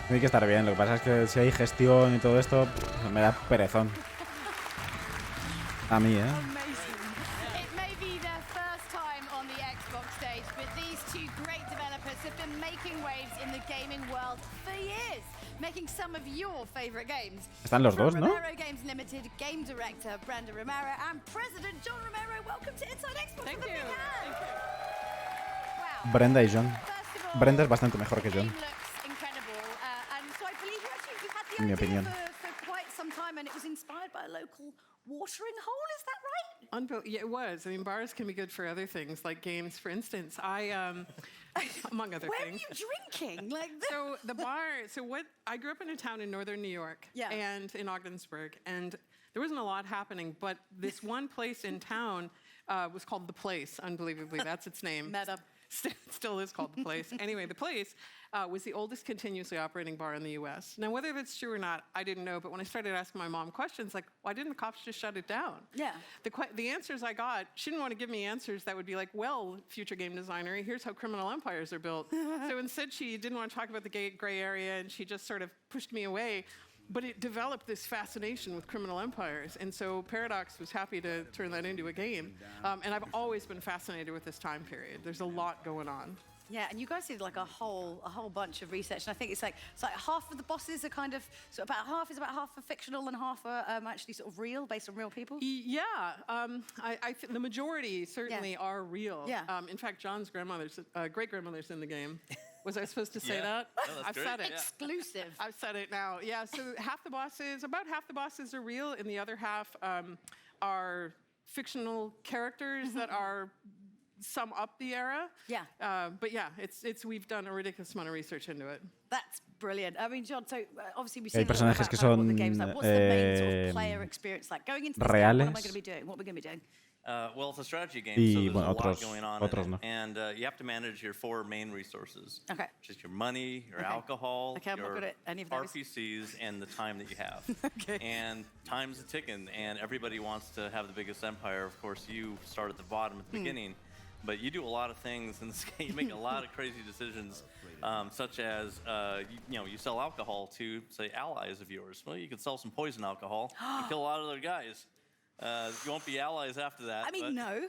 Tiene que estar bien, lo que pasa es que si hay gestión y todo esto, me da perezón. A mí, It may be their first time on the Xbox stage, but these two great developers have been making waves in the gaming world for years, making some of your favorite games. Están los dos, From ¿no? Romero Games Limited, game director Brenda Romero and President John Romero, welcome to Inside Xbox. Thank with a you. big hand. Brenda y John. Brenda es bastante mejor que John, Looks incredible, and so I believe you've had the en mi idea opinión. for quite some time, and it was inspired by a local watering hole. Is that right? Yeah, it was. I mean, bars can be good for other things, like games, for instance. Among other Where things. are you drinking? So the bar. I grew up in a town in northern New York, and in Ogdensburg, and there wasn't a lot happening. But this one place in town was called The Place. Unbelievably, that's its name. Meta. Still is called The Place. Anyway, The Place was the oldest continuously operating bar in the U.S. Now, whether that's true or not, I didn't know. But when I started asking my mom questions, like, why didn't the cops just shut it down? Yeah. The answers I got, she didn't want to give me answers that would be like, well, future game designer, here's how criminal empires are built. So instead, she didn't want to talk about the gray area, and she just sort of pushed me away. But it developed this fascination with criminal empires. And so Paradox was happy to turn that into a game. And I've always been fascinated with this time period. There's a lot going on. Yeah, and you guys did like a whole bunch of research, and I think it's like half of the bosses are kind of about half are fictional and half are actually sort of real, based on real people. Yeah, the majority certainly are real. Yeah. In fact, John's great grandmother's in the game. Was I supposed to say that? No, that's I've great. said it. Exclusive. I've said it now. Yeah. So about half the bosses are real, and the other half are fictional characters that are sum up the era. Yeah. But yeah, we've done a ridiculous amount of research into it. That's brilliant. I mean, John, so obviously we've Hay seen personajes que what the son game's like. What's the main sort of player experience like? Going into this game, what am I going to be doing? What are we going to be doing? Well, it's a strategy game, Y, so there's bueno, a lot otros- going on otros in no. it. And you have to manage your 4 main resources. Okay. Which is your money, your Okay. alcohol, Okay, I'm not your good at any of those. RPCs, and the time that you have. Okay. And time's a ticking, and everybody wants to have the biggest empire. Of course, you start at the bottom at the beginning, but you do a lot of things in this game. You make a lot of crazy decisions, such as, you sell alcohol to, say, allies of yours. Well, you could sell some poison alcohol and kill a lot of other guys. You won't be allies after that. I mean, but no.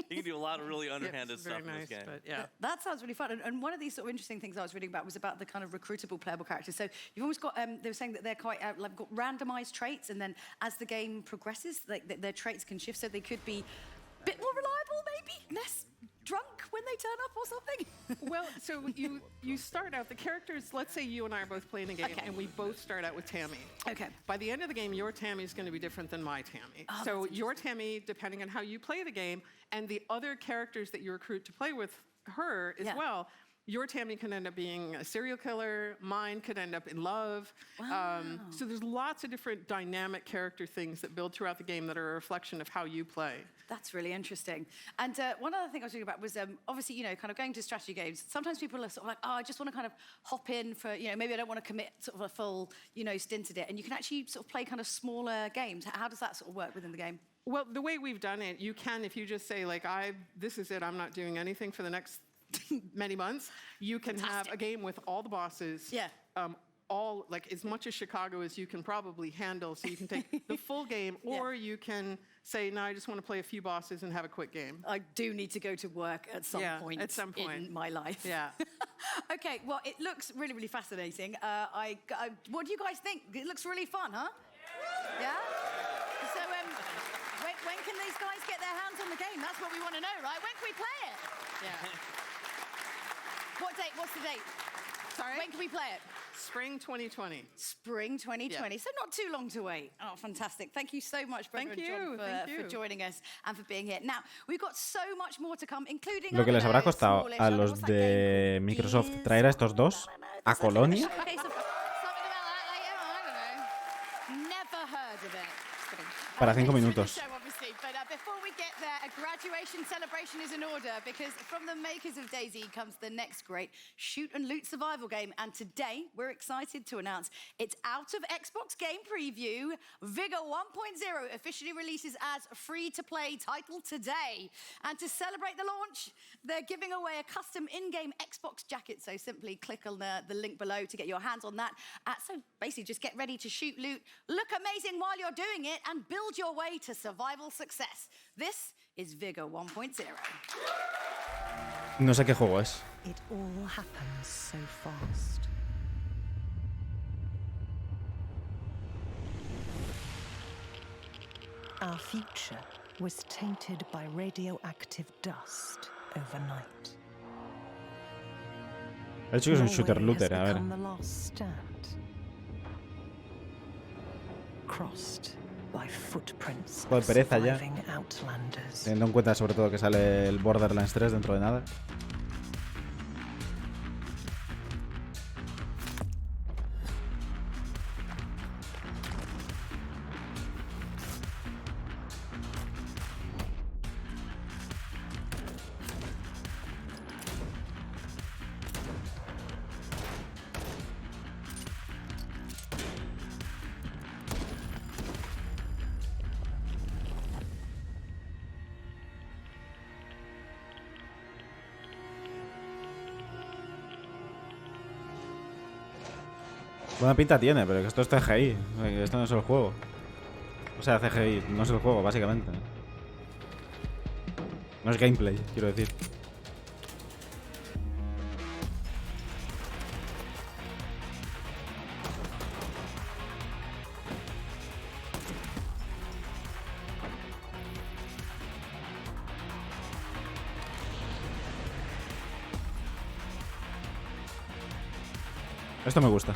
you can do a lot of really underhanded It's very stuff in this nice, game. but yeah. That sounds really fun. And one of these sort of interesting things I was reading about was about the kind of recruitable playable characters. So you've almost got, they were saying that they're quite, got randomized traits, and then as the game progresses, their traits can shift, so they could be a bit more reliable, maybe, less drunk when they turn up or something. Well, so you start out, the characters, let's say you and I are both playing a game, and we both start out with Tammy. Okay. By the end of the game, your Tammy is going to be different than my Tammy. Oh, so that's your Tammy, depending on how you play the game, and the other characters that you recruit to play with her as well, your Tammy can end up being a serial killer, mine could end up in love. Wow. So there's lots of different dynamic character things that build throughout the game that are a reflection of how you play. That's really interesting. And one other thing I was thinking about was obviously, kind of going to strategy games. Sometimes people are sort of like, I just want to kind of hop in for, maybe I don't want to commit sort of a full, stint at it. And you can actually sort of play kind of smaller games. How does that sort of work within the game? Well, the way we've done it, you can, if you just say, like, this is it, I'm not doing anything for the next many months, you can have a game with all the bosses. Yeah. All, like, as much as Chicago as you can probably handle, so you can take the full game, or you can say, no, I just want to play a few bosses and have a quick game. I do need to go to work at some point in my life. Yeah. Okay, well, it looks really, really fascinating. What do you guys think? It looks really fun, huh? Yeah? So, when can these guys get their hands on the game? That's what we want to know, right? When can we play it? Yeah. What date? What's the date? Sorry? When can we play it? Spring 2020. Spring 2020. So not too long to wait. Oh, fantastic. Thank you so much, Brenda and John, for joining us and for being here. Now, we've got so much more to come, including... Lo que les habrá costado a los de Microsoft traer a estos dos a Colonia. Para 5 minutos. But before we get there, a graduation celebration is in order because from the makers of DayZ comes the next great shoot and loot survival game. And today we're excited to announce it's out of Xbox Game Preview. Vigor 1.0 officially releases as free-to-play title today. And to celebrate the launch, they're giving away a custom in-game Xbox jacket. So simply click on the link below to get your hands on that. So basically just get ready to shoot, loot, look amazing while you're doing it, and build your way to survival success. This is Vigor 1.0. No sé qué juego es. It all happens so fast. Our future was tainted by radioactive dust overnight. El chico es un shooter-looter, a ver. The last stand. Crossed by footprints Joder, pereza ya. Outlanders. Teniendo en cuenta sobre todo que sale el Borderlands 3 dentro de nada. Buena pinta tiene, pero que esto es CGI. Esto no es el juego. O sea, CGI, no es el juego, básicamente. No es gameplay, quiero decir. Esto me gusta.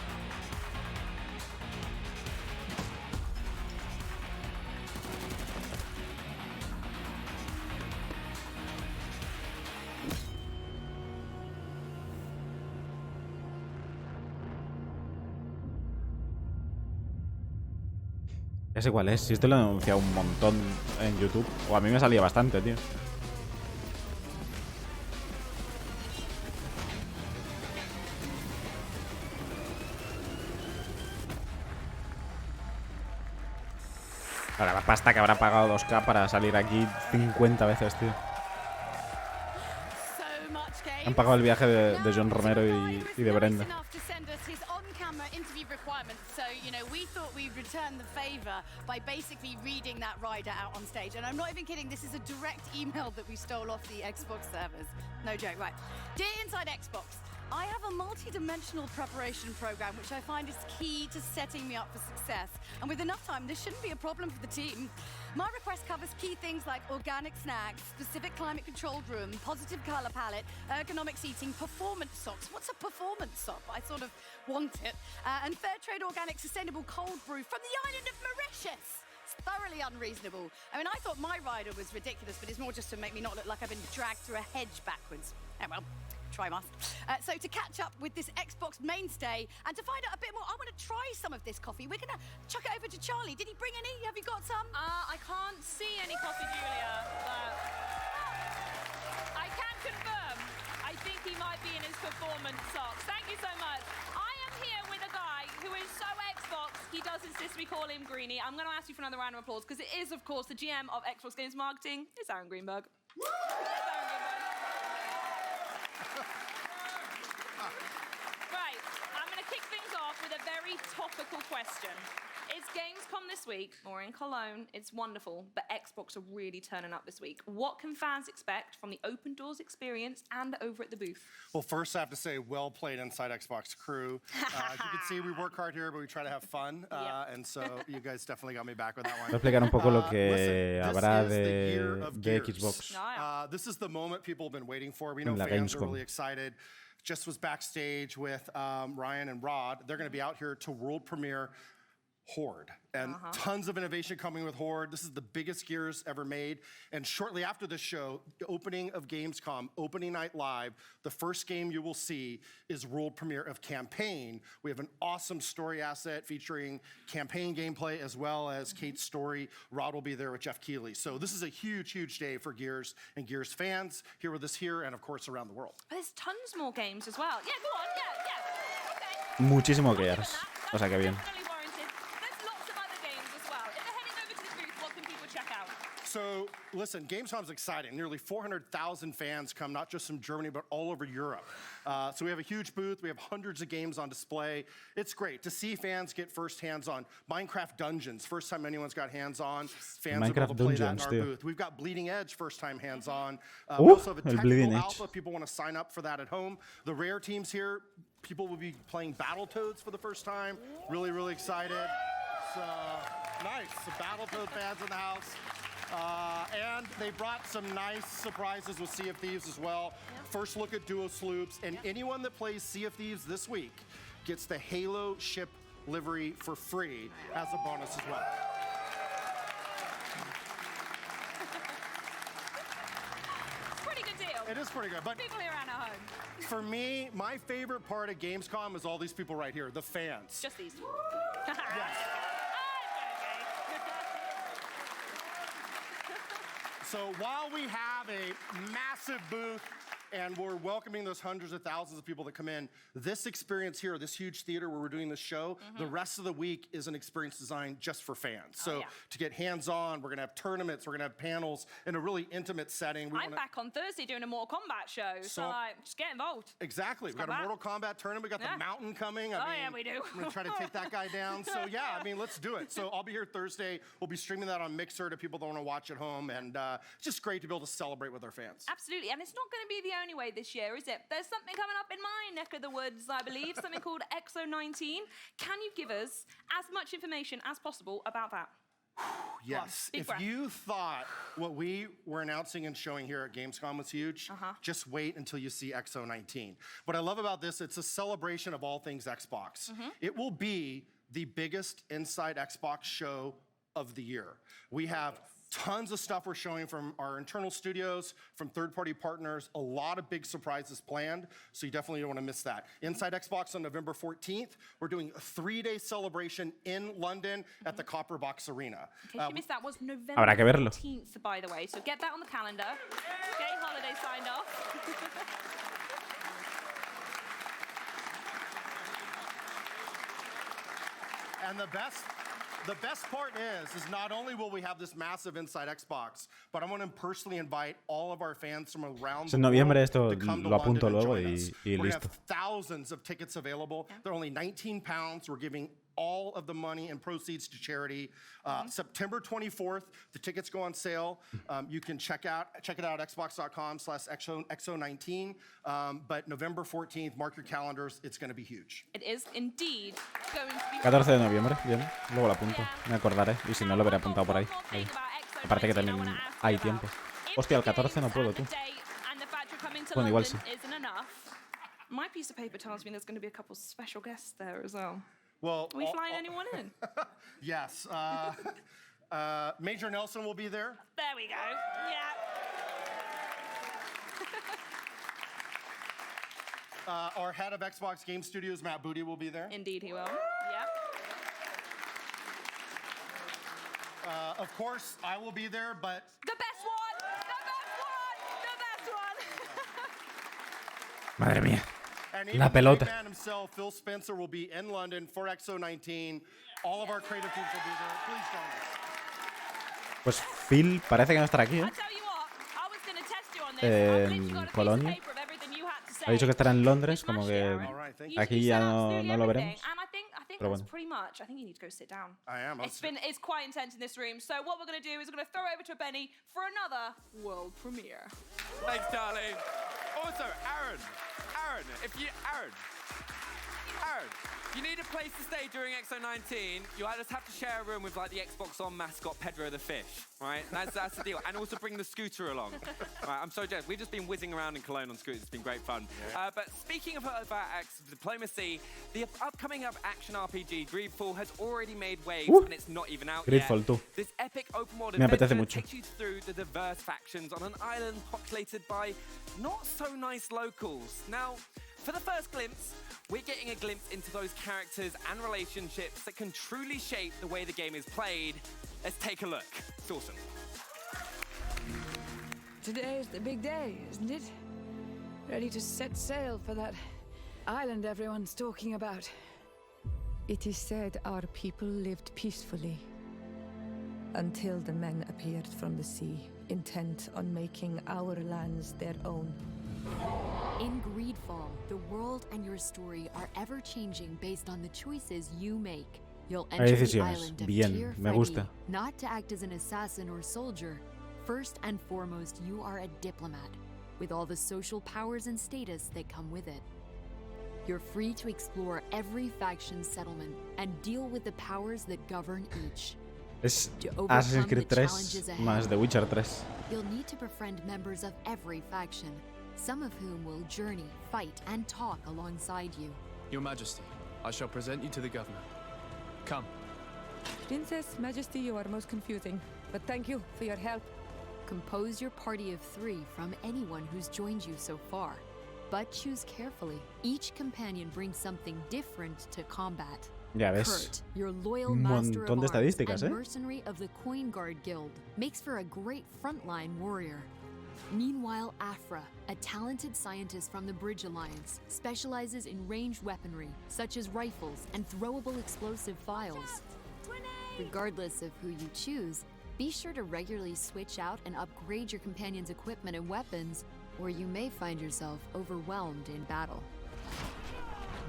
Ya sé cuál es, si esto lo he anunciado un montón en YouTube. O a mí me salía bastante, tío. Ahora la pasta que habrá pagado 2K para salir aquí 50 veces, tío. Han pagado el viaje de John Romero y de Brenda. So, you know, we thought we'd return the favor by basically reading that rider out on stage. And I'm not even kidding, this is a direct email that we stole off the Xbox servers. No joke, right. Dear Inside Xbox, I have a multi-dimensional preparation program which I find is key to setting me up for success. And with enough time, this shouldn't be a problem for the team. My request covers key things like organic snacks, specific climate-controlled room, positive color palette, ergonomic seating, performance socks. What's a performance sock? I sort of want it. And fair trade organic sustainable cold brew from the island of Mauritius. It's thoroughly unreasonable. I mean, I thought my rider was ridiculous, but it's more just to make me not look like I've been dragged through a hedge backwards. Oh well. Try must. So to catch up with this Xbox mainstay and to find out a bit more, I want to try some of this coffee. We're going to chuck it over to Charlie. Did he bring any? Have you got some? I can't see any coffee, Julia. But I can confirm. I think he might be in his performance socks. Thank you so much. I am here with a guy who is so Xbox, he does insist we call him Greenie. I'm going to ask you for another round of applause because it is, of course, the GM of Xbox Games Marketing. It's Aaron Greenberg. Right, I'm going to kick things off with a very topical question. It's Gamescom this week, or in Cologne. It's wonderful, but Xbox are really turning up this week. What can fans expect from the Open Doors experience and over at the booth? Well, first I have to say, well played Inside Xbox crew. As you can see, we work hard here, but we try to have fun. And so you guys definitely got me back with that one. Voy a explicar un poco lo que habrá de Xbox. This is the moment people have been waiting for. We know en la fans Gamescom. are really excited. just was backstage with Ryan and Rod. They're going to be out here to world premiere Horde, and tons of innovation coming with Horde. This is the biggest Gears ever made. And shortly after the show, the opening of Gamescom, opening night live, the first game you will see is world premiere of Campaign. We have an awesome story asset featuring campaign gameplay as well as Kate's story. Rod will be there with Jeff Keighley. So this is a huge, huge day for Gears and Gears fans here with us here and of course around the world. There's tons more games as well. Yeah, go on. Yeah. Okay. Muchísimo Gears. O sea que bien. So, listen, Gamescom's exciting. Nearly 400,000 fans come, not just from Germany, but all over Europe. So we have a huge booth. We have hundreds of games on display. It's great to see fans get first hands on Minecraft Dungeons. First time anyone's got hands on. Fans are able to play that in our booth. We've got Bleeding Edge first time hands on. We also have a technical alpha. People want to sign up for that at home. The Rare teams here, people will be playing Battletoads for the first time. Really, really excited. So, nice. The Battletoad fans in the house. And they brought some nice surprises with Sea of Thieves as well. First look at Duo Sloops, and anyone that plays Sea of Thieves this week gets the Halo ship livery for free as a bonus as well. Pretty good deal. It is pretty good. But people here around at home. For me, my favorite part of Gamescom is all these people right here, the fans. Just these. Yes. So while we have a massive booth and we're welcoming those hundreds of thousands of people that come in, this experience here, this huge theater where we're doing this show, the rest of the week is an experience designed just for fans. So to get hands-on, we're going to have tournaments, we're going to have panels in a really intimate setting. I'm back on Thursday doing a Mortal Kombat show, so just get involved. Exactly. We've got a Mortal Kombat tournament. We've got the Mountain coming. I mean, yeah, we do. I'm going to try to take that guy down. So yeah, I mean, let's do it. So I'll be here Thursday. We'll be streaming that on Mixer to people that want to watch at home. And it's just great to be able to celebrate with our fans. Absolutely. And it's not going to be the only way this year, is it? There's something coming up in my neck of the woods, I believe, something called XO19. Can you give us as much information as possible about that? Yes. If you thought what we were announcing and showing here at Gamescom was huge, just wait until you see XO19. What I love about this, it's a celebration of all things Xbox. It will be the biggest Inside Xbox show of the year. We have tons of stuff we're showing from our internal studios, from third-party partners, a lot of big surprises planned, so you definitely don't want to miss that. Inside Xbox on November 14th, we're doing a 3-day celebration in London at the Copper Box Arena. In case you missed that, was November 14th, by the way, so get that on the calendar. Get your holiday signed off. And the best part is not only will we have this massive Inside Xbox, but I want to personally invite all of our fans from around the world to come to London and join us. We're going to have thousands of tickets available. They're only £19. We're giving all of the money and proceeds to charity. September 24th, the tickets go on sale. You can check it out, xbox.com/XO19. But November 14th, mark your calendars. It's going to be huge. It is indeed going to be 14 de noviembre, bien. Luego lo apunto. Me acordaré. Y si no, lo veré apuntado por ahí. Aparte que también hay tiempo. Hostia, el 14 no puedo, tú. Bueno, igual sí. My piece of paper tells me there's going to be a couple special guests there as well. Well, are we flying anyone in? Yes. Major Nelson will be there. There we go. Yeah. Our head of Xbox Game Studios, Matt Booty, will be there. Indeed, he will. Yep. Of course, I will be there, but the best one, the best Madre one. mía. And La pelota. The man himself, Phil Spencer, will be in London for XO19. All of our creative teams will be there. Please join us. Pues Phil parece que no estará aquí, ¿eh? En Colonia. Ha dicho que estará en Londres, como que aquí ya no lo veremos. Pero bueno. Pretty much. I think you need to go sit down. I am. It's quite intense in this room. So what we're going to do is we're going to throw over to Benny for another world premiere. Thanks, darling. Also, Aaron, Aaron, you need a place to stay during XO19. You just have to share a room with like the Xbox On mascot Pedro the Fish, right? That's the deal. And also bring the scooter along. Right, I'm so jealous. We've just been whizzing around in Cologne on scooters. It's been great fun. Yeah. But speaking about diplomacy, the upcoming action RPG Greedfall has already made waves, and it's not even out Greedfall yet. tú. This epic open world Me apetece adventure mucho. takes you through the diverse factions on an island populated by not so nice locals. Now, for the first glimpse, we're getting a glimpse into those characters and relationships that can truly shape the way the game is played. Let's take a look. It's awesome. Today is the big day, isn't it? Ready to set sail for that island everyone's talking about. It is said our people lived peacefully until the men appeared from the sea, intent on making our lands their own. In Greedfall, the world and your story are ever changing based on the choices you make. You'll Hay enter the decisiones. island of Bien, Tyr me Freddy, gusta. not to act as an assassin or soldier. First and foremost, you are a diplomat, with all the social powers and status that come with it. You're free to explore every faction's settlement and deal with the powers that govern each. Es To overcome Assassin's Creed the 3 challenges ahead, más The Witcher 3. You'll need to befriend members of every faction, some of whom will journey, fight, and talk alongside you. Your Majesty, I shall present you to the governor. Come. Princess, Majesty, you are most confusing, but thank you for your help. Compose your party of 3 from anyone who's joined you so far. But choose carefully. Each companion brings something different to combat. Ya ves. Kurt, your loyal Un master of montón de arms estadísticas, and ¿eh? mercenary of the Coin Guard Guild, makes for a great frontline warrior. Meanwhile, Afra, a talented scientist from the Bridge Alliance, specializes in ranged weaponry, such as rifles and throwable explosive files. Regardless of who you choose, be sure to regularly switch out and upgrade your companion's equipment and weapons, or you may find yourself overwhelmed in battle.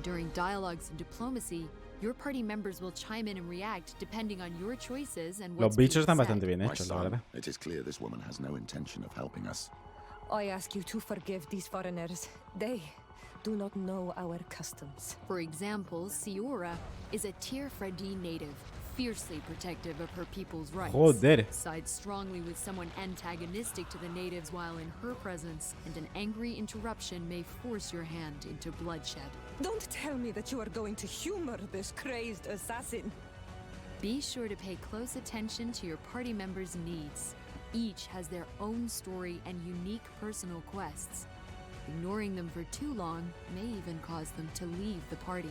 During dialogues and diplomacy, your party members will chime in and react depending on your choices and Los what's being bichos están said. bastante bien My hechos, la son, verdad. it is clear this woman has no intention of helping us. I ask you to forgive these foreigners. They do not know our customs. For example, Siora is a Tyr Freddy native, fiercely protective of her people's rights. Joder. Sides strongly with someone antagonistic to the natives while in her presence, and an angry interruption may force your hand into bloodshed. Don't tell me that you are going to humor this crazed assassin. Be sure to pay close attention to your party members' needs. Each has their own story and unique personal quests. Ignoring them for too long may even cause them to leave the party.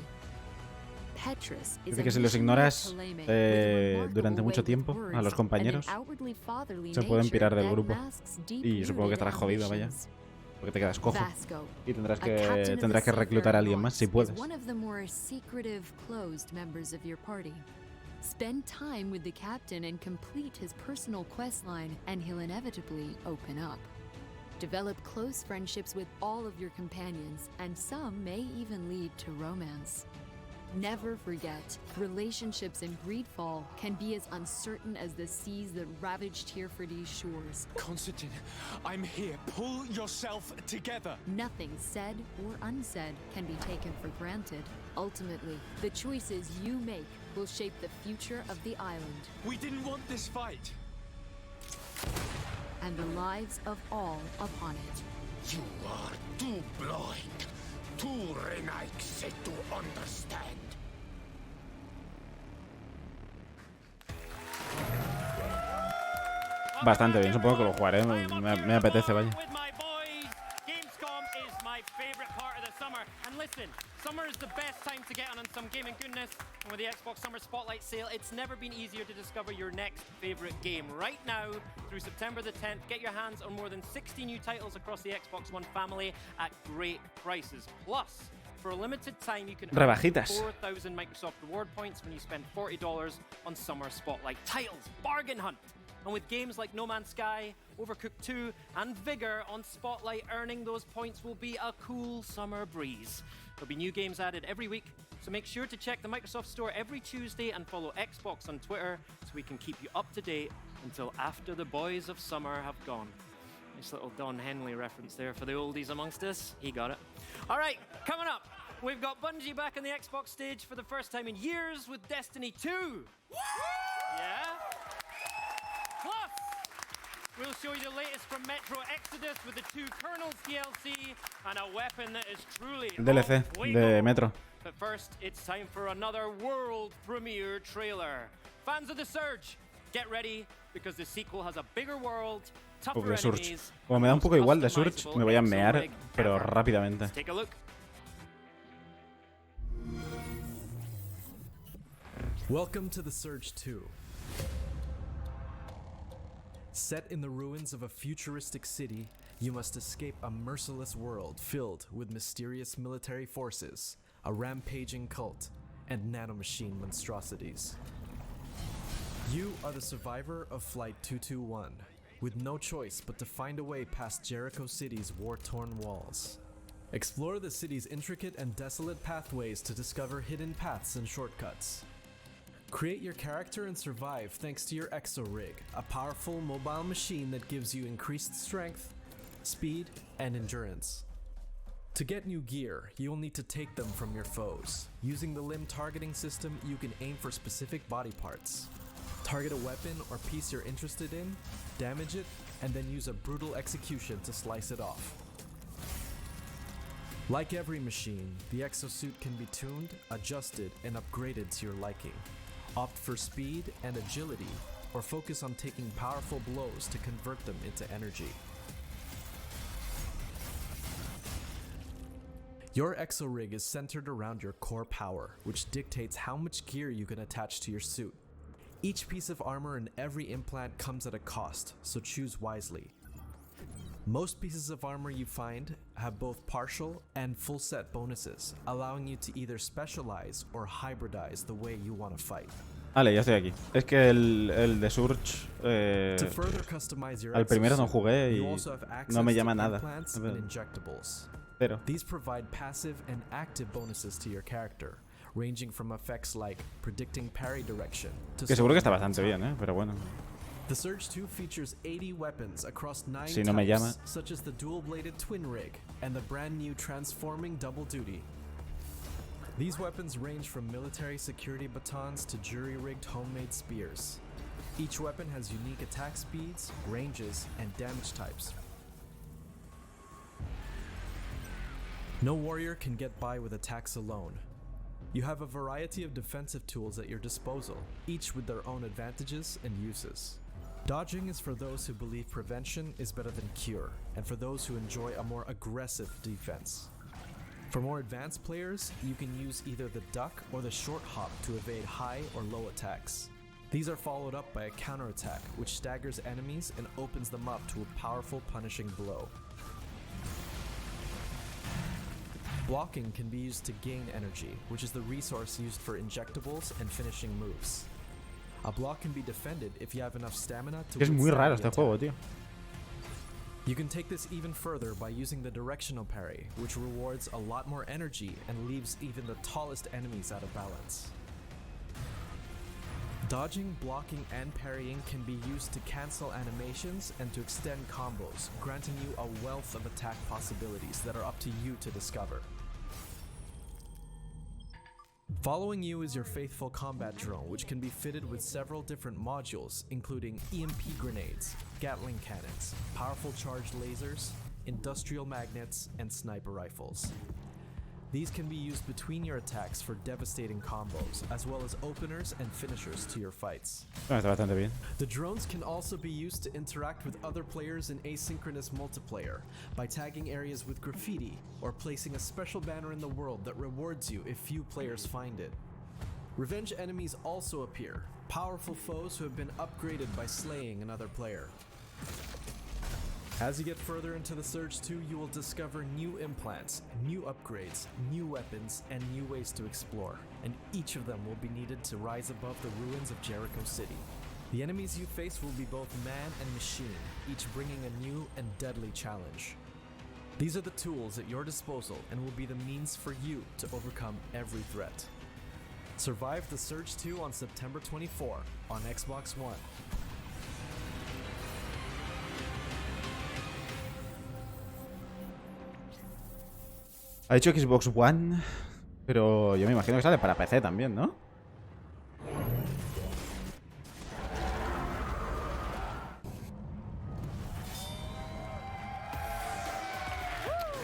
Petrus is Dice a que si los missionary ignoras Ptolemy with durante remarkable mucho way tiempo with a los words compañeros, and an outwardly fatherly se pueden nature pirar del that grupo. masks Y deep-rooted supongo que estarás jodido, vaya. ambitions. Porque te quedas cojo. Vasco, Y tendrás a captain of tendrás the que reclutar a alguien más si Seafarer puedes. is one of the more secretive, closed members of your party. Spend time with the captain and complete his personal quest line, and he'll inevitably open up. Develop close friendships with all of your companions, and some may even lead to romance. Never forget, relationships in Greedfall can be as uncertain as the seas that ravage Tyrfredy's shores. Constantine, I'm here. Pull yourself together. Nothing said or unsaid can be taken for granted. Ultimately, the choices you make will shape the future of the island We didn't want this fight. and the lives of all upon it. You are too blind, too reneged to understand. Bastante bien, supongo que lo jugaré. Me apetece, vaya. With my boys, Gamescom is my favorite part of the summer. And listen, summer is the best time to get on some gaming goodness. And with the Xbox Summer Spotlight sale, it's never been easier to discover your next favorite game. Right now, through September the 10th, get your hands on more than 60 new titles across the Xbox One family at great prices. Plus, for a limited time, you can earn Rebajitas. 4,000 Microsoft reward points when you spend $40 on Summer Spotlight titles. Bargain hunt! And with games like No Man's Sky, Overcooked 2, and Vigor on Spotlight, earning those points will be a cool summer breeze. There'll be new games added every week, so make sure to check the Microsoft Store every Tuesday and follow Xbox on Twitter so we can keep you up to date until after the boys of summer have gone. Nice little Don Henley reference there for the oldies amongst us. He got it. All right, coming up, we've got Bungie back on the Xbox stage for the first time in years with Destiny 2. Yeah. Plus, we'll show you the latest from Metro Exodus with the 2 Kernels DLC and a weapon that is truly DLC de Metro. But first, it's time for another world premiere trailer. Fans of the Surge, get ready because the sequel has a bigger world, tougher De Surge. enemies. Como me da un poco igual de Surge, me voy a mear, pero rápidamente. Take a look. Welcome to The Surge 2. Set in the ruins of a futuristic city, you must escape a merciless world filled with mysterious military forces, a rampaging cult, and nanomachine monstrosities. You are the survivor of Flight 221, with no choice but to find a way past Jericho City's war-torn walls. Explore the city's intricate and desolate pathways to discover hidden paths and shortcuts. Create your character and survive thanks to your Exo-Rig, a powerful mobile machine that gives you increased strength, speed, and endurance. To get new gear, you will need to take them from your foes. Using the limb targeting system, you can aim for specific body parts. Target a weapon or piece you're interested in, damage it, and then use a brutal execution to slice it off. Like every machine, the exosuit can be tuned, adjusted, and upgraded to your liking. Opt for speed and agility, or focus on taking powerful blows to convert them into energy. Your Exo-Rig is centered around your core power, which dictates how much gear you can attach to your suit. Each piece of armor and every implant comes at a cost, so choose wisely. Most pieces of armor you find have both partial and full set bonuses, allowing you to either specialize or hybridize the way you want to fight. Vale, ya estoy aquí. Es que el de Surge al primero no jugué y no me llama nada. Pero these provide passive and active bonuses to your character, ranging from effects like predicting parry direction to que seguro que está bastante bien, pero bueno. The Surge 2 features 80 weapons across 9 Si no me llama. types, such as the dual-bladed twin rig and the brand new transforming double duty. These weapons range from military security batons to jury-rigged homemade spears. Each weapon has unique attack speeds, ranges, and damage types. No warrior can get by with attacks alone. You have a variety of defensive tools at your disposal, each with their own advantages and uses. Dodging is for those who believe prevention is better than cure, and for those who enjoy a more aggressive defense. For more advanced players, you can use either the duck or the short hop to evade high or low attacks. These are followed up by a counterattack, which staggers enemies and opens them up to a powerful punishing blow. Blocking can be used to gain energy, which is the resource used for injectables and finishing moves. A block can be defended if you have enough stamina to Es muy withstand raro the este juego, attack. tío. You can take this even further by using the directional parry, which rewards a lot more energy and leaves even the tallest enemies out of balance. Dodging, blocking, and parrying can be used to cancel animations and to extend combos, granting you a wealth of attack possibilities that are up to you to discover. Following you is your faithful combat drone, which can be fitted with several different modules, including EMP grenades, Gatling cannons, powerful charged lasers, industrial magnets, and sniper rifles. These can be used between your attacks for devastating combos, as well as openers and finishers to your fights. Está bastante bien. The drones can also be used to interact with other players in asynchronous multiplayer by tagging areas with graffiti or placing a special banner in the world that rewards you if few players find it. Revenge enemies also appear, powerful foes who have been upgraded by slaying another player. As you get further into the Surge 2, you will discover new implants, new upgrades, new weapons, and new ways to explore, and each of them will be needed to rise above the ruins of Jericho City. The enemies you face will be both man and machine, each bringing a new and deadly challenge. These are the tools at your disposal and will be the means for you to overcome every threat. Survive the Surge 2 on September 24 on Xbox One. Ha dicho Xbox One. Pero yo me imagino que sale para PC también, ¿no?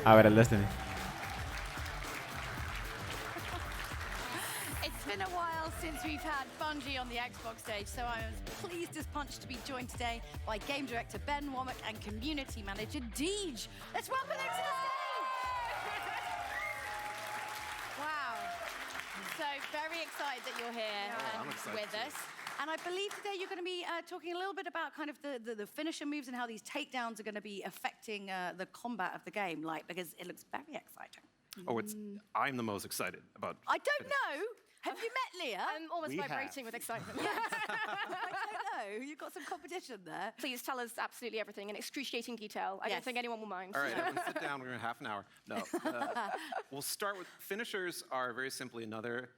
A ver, el Destiny. It's been a while since we've had Bungie on the Xbox stage, so I was pleased as punch to be joined today by game director Ben Womack and community manager Deej. Let's welcome them to the stage! Wow. So very excited that you're here I'm excited with too. us. And I believe today you're going to be talking a little bit about kind of the finisher moves and how these takedowns are going to be affecting the combat of the game, like, because it looks very exciting. Oh, I'm the most excited about. I don't know. Have you met Leah? I'm almost We vibrating have. with excitement. I don't know. You've got some competition there. Please tell us absolutely everything in excruciating detail. I don't think anyone will mind. All right, everyone sit down. We're going to half an hour. No. We'll start with finishers are very simply another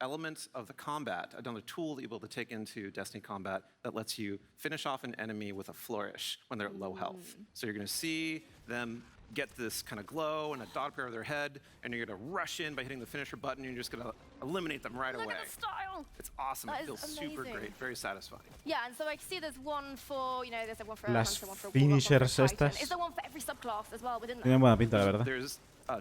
element of the combat, another tool that you'll be able to take into Destiny combat that lets you finish off an enemy with a flourish when they're at low health. So you're going to see them get this kind of glow and a dot appear over their head, and you're going to rush in by hitting the finisher button, and you're just going to eliminate them right away. Look at the style. It's awesome. That It feels is super amazing. great, very satisfying. Yeah, and so I see there's one for, there's one for a Las hunter, one for a warlock, one for a finishers titan. estas Is there one for every subclass as well within that? tienen buena pinta, la verdad. There's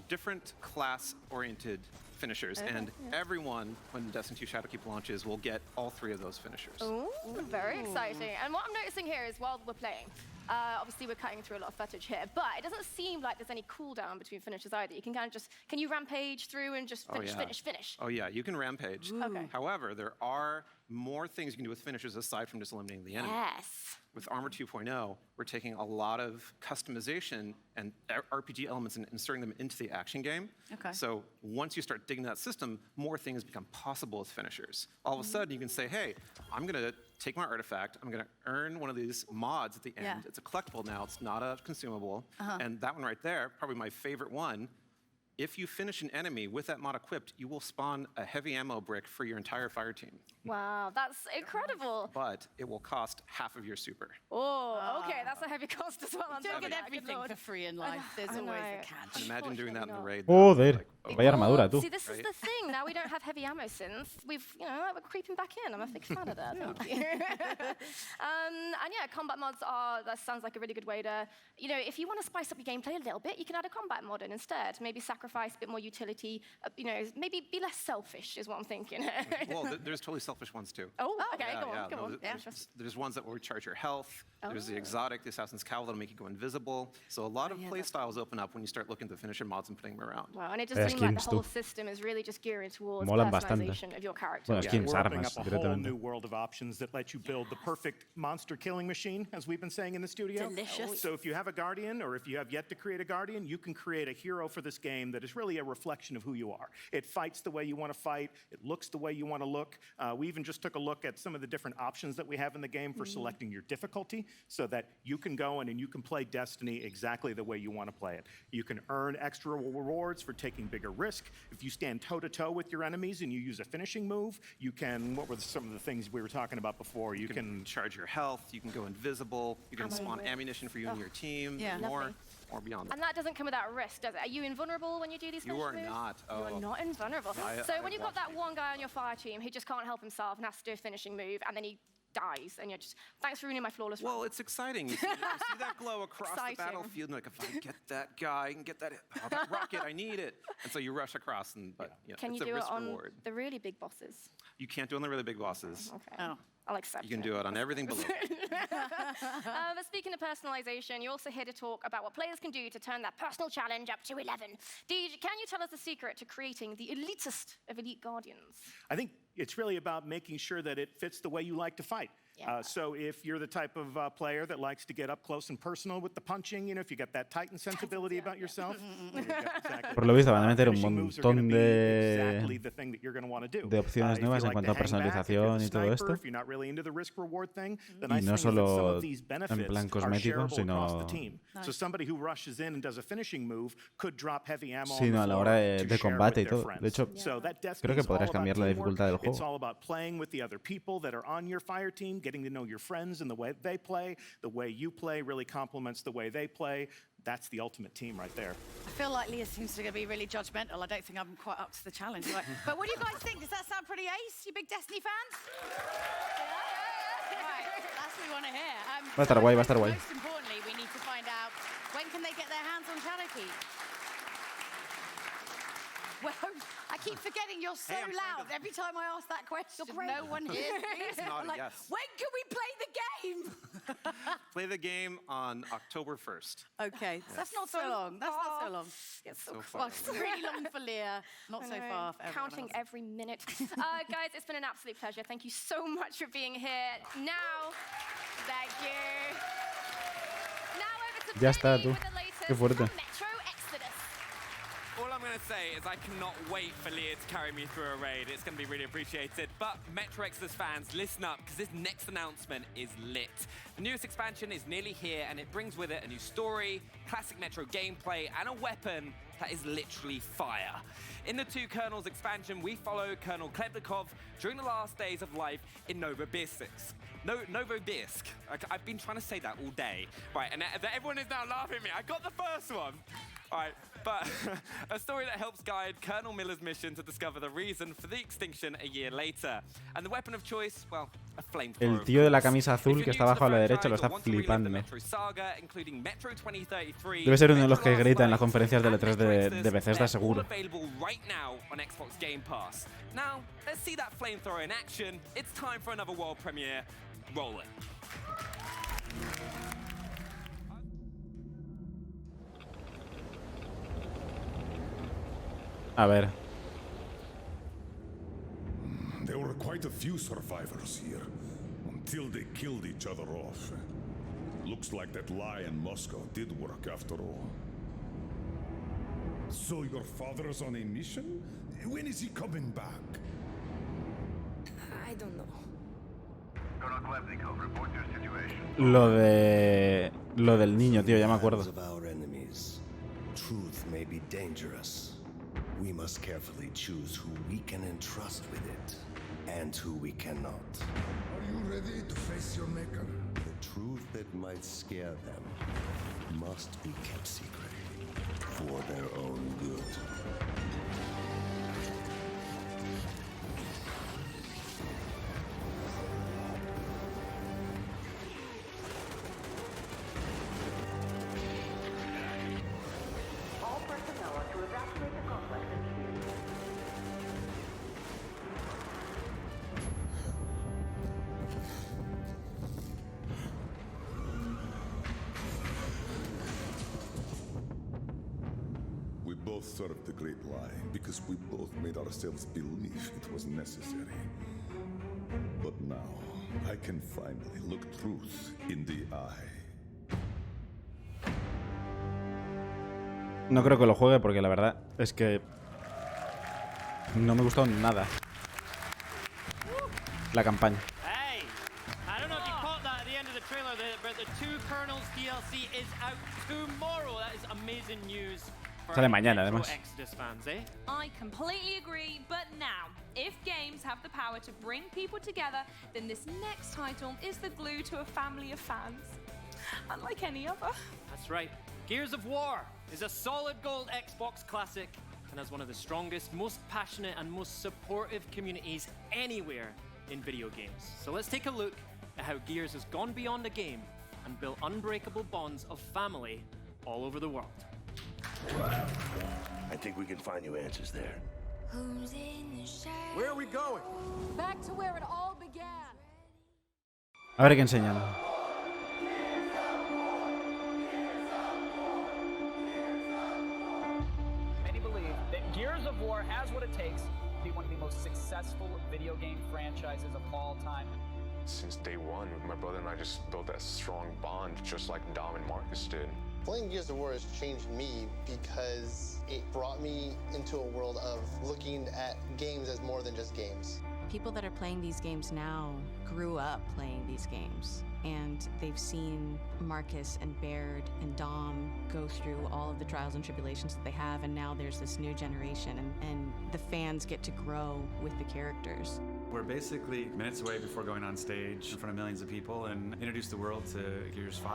different class-oriented finishers, Okay, and yeah. everyone, when Destiny 2 Shadowkeep launches, will get all 3 of those finishers. Ooh, very exciting. And what I'm noticing here is while we're playing, obviously we're cutting through a lot of footage here, but it doesn't seem like there's any cooldown between finishes either. You can kind of just, can you rampage through and just finish, finish? Oh yeah, you can rampage. Okay. However, there are more things you can do with finishers aside from just eliminating the enemy. Yes. With Armor 2.0, we're taking a lot of customization and RPG elements and inserting them into the action game. Okay. So once you start digging that system, more things become possible as finishers. All of a sudden, you can say, hey, I'm going to take my artifact, I'm going to earn one of these mods at the end. Yeah. It's a collectible now, it's not a consumable. Uh-huh. And that one right there, probably my favorite one, if you finish an enemy with that mod equipped, you will spawn a heavy ammo brick for your entire fire team. Wow, that's incredible. But it will cost half of your super. Oh, okay, that's a heavy cost as well. on Don't top get of that, good everything lord. for free in life. There's I always know. a catch. And imagine doing that in the raid. Joder, vaya armadura, tú. See, this is the thing. Now we don't have heavy ammo synths. We've, we're creeping back in. I'm a big fan of that. Thank you. And yeah, combat mods that sounds like a really good way to, if you want to spice up your gameplay a little bit, you can add a combat mod in instead. Maybe sacrifice a bit more utility. Maybe be less selfish is what I'm thinking. Well, there's totally selfish ones too. Oh, okay, Yeah, go on, yeah, go no, on. Yeah. There's ones that will recharge your health. There's the Oh. exotic, the Assassin's Cowl that'll make you go invisible. So a lot of play styles open up when you start looking at the finisher mods and putting them around. Wow, and it Vaya does seem like skins, the whole tú. system is really just gearing towards Molan bastante. personalization of your character. Bueno, skins, We're opening armas, up a whole directamente. new world of options that let you build the perfect monster killing machine, as we've been saying in the studio. Delicious. So if you have a guardian, or if you have yet to create a guardian, you can create a hero for this game that is really a reflection of who you are. It fights the way you want to fight. It looks the way you want to look. We even just took a look at some of the different options that we have in the game for selecting your difficulty, so that you can go in and you can play Destiny exactly the way you want to play it. You can earn extra rewards for taking bigger risk. If you stand toe-to-toe with your enemies and you use a finishing move, you can, what were some of the things we were talking about before? You can charge your health, you can go invisible, you can spawn ammunition for you and your team, Yeah. and more beyond that. And that doesn't come without risk, does it? Are you invulnerable when you do these You finisher are moves? not. You're Oh. not invulnerable. So I when you've got watched that one guy on your fire team who just can't help himself and has to do a finishing move, and then he dies, and you're just, thanks for ruining my flawless run. Well, it's exciting. You see that glow across Exciting. the battlefield, and like, if I get that guy, I can get that rocket, I need it. And so you rush across, Can it's you a do it risk on reward. the really big bosses? You can't do it on the really big bosses. Okay. Oh. I'll accept You can do it on everything below. But speaking of personalization, you're also here to talk about what players can do to turn that personal challenge up to 11. Deej, can you tell us the secret to creating the elitist of elite guardians? I think it's really about making sure that it fits the way you like to fight. So if you're the type of player that likes to get up close and personal with the punching, if you got that Titan sensibility about yourself, Por lo visto van a meter un finishing moves are gonna montón be exactly the thing that you're gonna want to do. de opciones If you nuevas en like cuanto a to hang back, if you're personalización the y todo sniper, esto. if you're not really into the risk reward thing, the Y nice no thing is that some solo of these en benefits plan are cosmético, shareable across the sino team. So somebody who rushes in and does a finishing move could drop heavy ammo on sino the a la floor hora to de share combate y with their todo. De friends. hecho, So that creo Destiny que is all podrás about cambiar la teamwork. dificultad del It's juego. all about playing with the other people that are on your fire team, getting to know your friends and the way they play. The way you play really complements the way they play. that's the ultimate team right there. I feel like Leah seems to be really judgmental. I don't think I'm quite up to the challenge. Right. But what do you guys think? Does that sound pretty ace, you big Destiny fans? Right, that's what we want to hear. Va a estar guay, va a estar guay. Most importantly, we need to find out when can they get their hands on Shadow Key. Well, I keep forgetting you're so loud. Every time I ask that question, no one hears me. I'm like, yes. when can we play the game? Play the game on October 1st. Okay, that's not so long. That's not so long. It's so Well, it's really long for Leah, not so far for everyone Counting else. every minute. Guys, it's been an absolute pleasure. Thank you so much for being here. Now, thank you. Now over to Ya está, Benny tú. with the latest Qué fuerte. on Metro Exodus. All I'm going to say is I cannot wait for Leah to carry me through a raid. It's going to be really appreciated. But Metro Exodus fans, listen up, because this next announcement is lit. The newest expansion is nearly here, and it brings with it a new story, classic Metro gameplay, and a weapon that is literally fire. In the Two Colonels expansion, we follow Colonel Klebnikov during the last days of life in Novosibirsk. Novosibirsk. I've been trying to say that all day. Right, and everyone is now laughing at me. I got the first one. All right, but a story that helps guide Colonel Miller's mission to discover the reason for the extinction a year later. And the weapon of choice, well, a flamethrower. El tío de la camisa azul que está abajo a la derecha lo está flipando. Debe ser uno de los que grita en las conferencias de E3 de Bethesda, seguro. Now, let's see that flamethrower in action. It's time for another world premiere. Roll it. A ver. There were quite a few survivors here, until they killed each other off. Looks like that lie in Moscow did work after all. So your father's on a mission? When is he coming back? I don't know. Lo del niño, tío, ya me acuerdo. Truth may be dangerous. We must carefully choose who we can entrust with it, and who we cannot. Are you ready to face your maker? The truth that might scare them must be kept secret, for their own good. Served the great lie because we both made ourselves believe it was necessary. But now, I can finally look truth in the eye. No creo que lo juegue porque la verdad es que no me gustó nada la campaña. Hey, I don't know if you caught that at the end of the trailer, but the Two Colonels DLC is out tomorrow. That is amazing news. Sale mañana, además. I completely agree, but now, if games have the power to bring people together, then this next title is the glue to a family of fans. Unlike any other. That's right. Gears of War is a solid gold Xbox classic and has one of the strongest, most passionate and most supportive communities anywhere in video games. So let's take a look at how Gears has gone beyond the game and built unbreakable bonds of family all over the world. I think we can find you answers there. Where are we going? Back to where it all began. A ver qué enseñan. Many believe that Gears of War has what it takes to be one of the most successful video game franchises of all time. Since day one, my brother and I just built that strong bond, just like Dom and Marcus did. Playing Gears of War has changed me because it brought me into a world of looking at games as more than just games. People that are playing these games now grew up playing these games, and they've seen Marcus and Baird and Dom go through all of the trials and tribulations that they have, and now there's this new generation, and the fans get to grow with the characters. We're basically minutes away before going on stage in front of millions of people and introduce the world to Gears 5.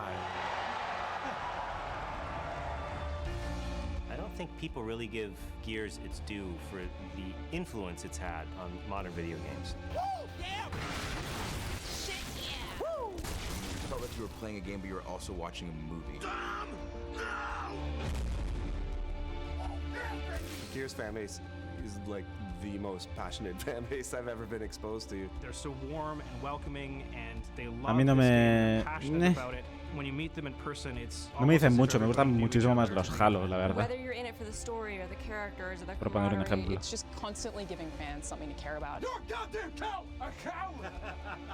think people really give Gears its due for the influence it's had on modern video games. It felt like you were playing a game, but you were also watching a movie. Gears fan base is like the most passionate fan base I've ever been exposed to. They're so warm and welcoming, and they love A mí no this game. me... They're passionate about it. When you meet them in person, it's No me dicen almost as mucho, if me gustan everybody knew each muchísimo más other. los Halo, la verdad. Whether you're in it for the story or the characters or the Por poner un camaraderie, ejemplo. it's just constantly giving fans something to care about. You're a goddamn cow! A coward!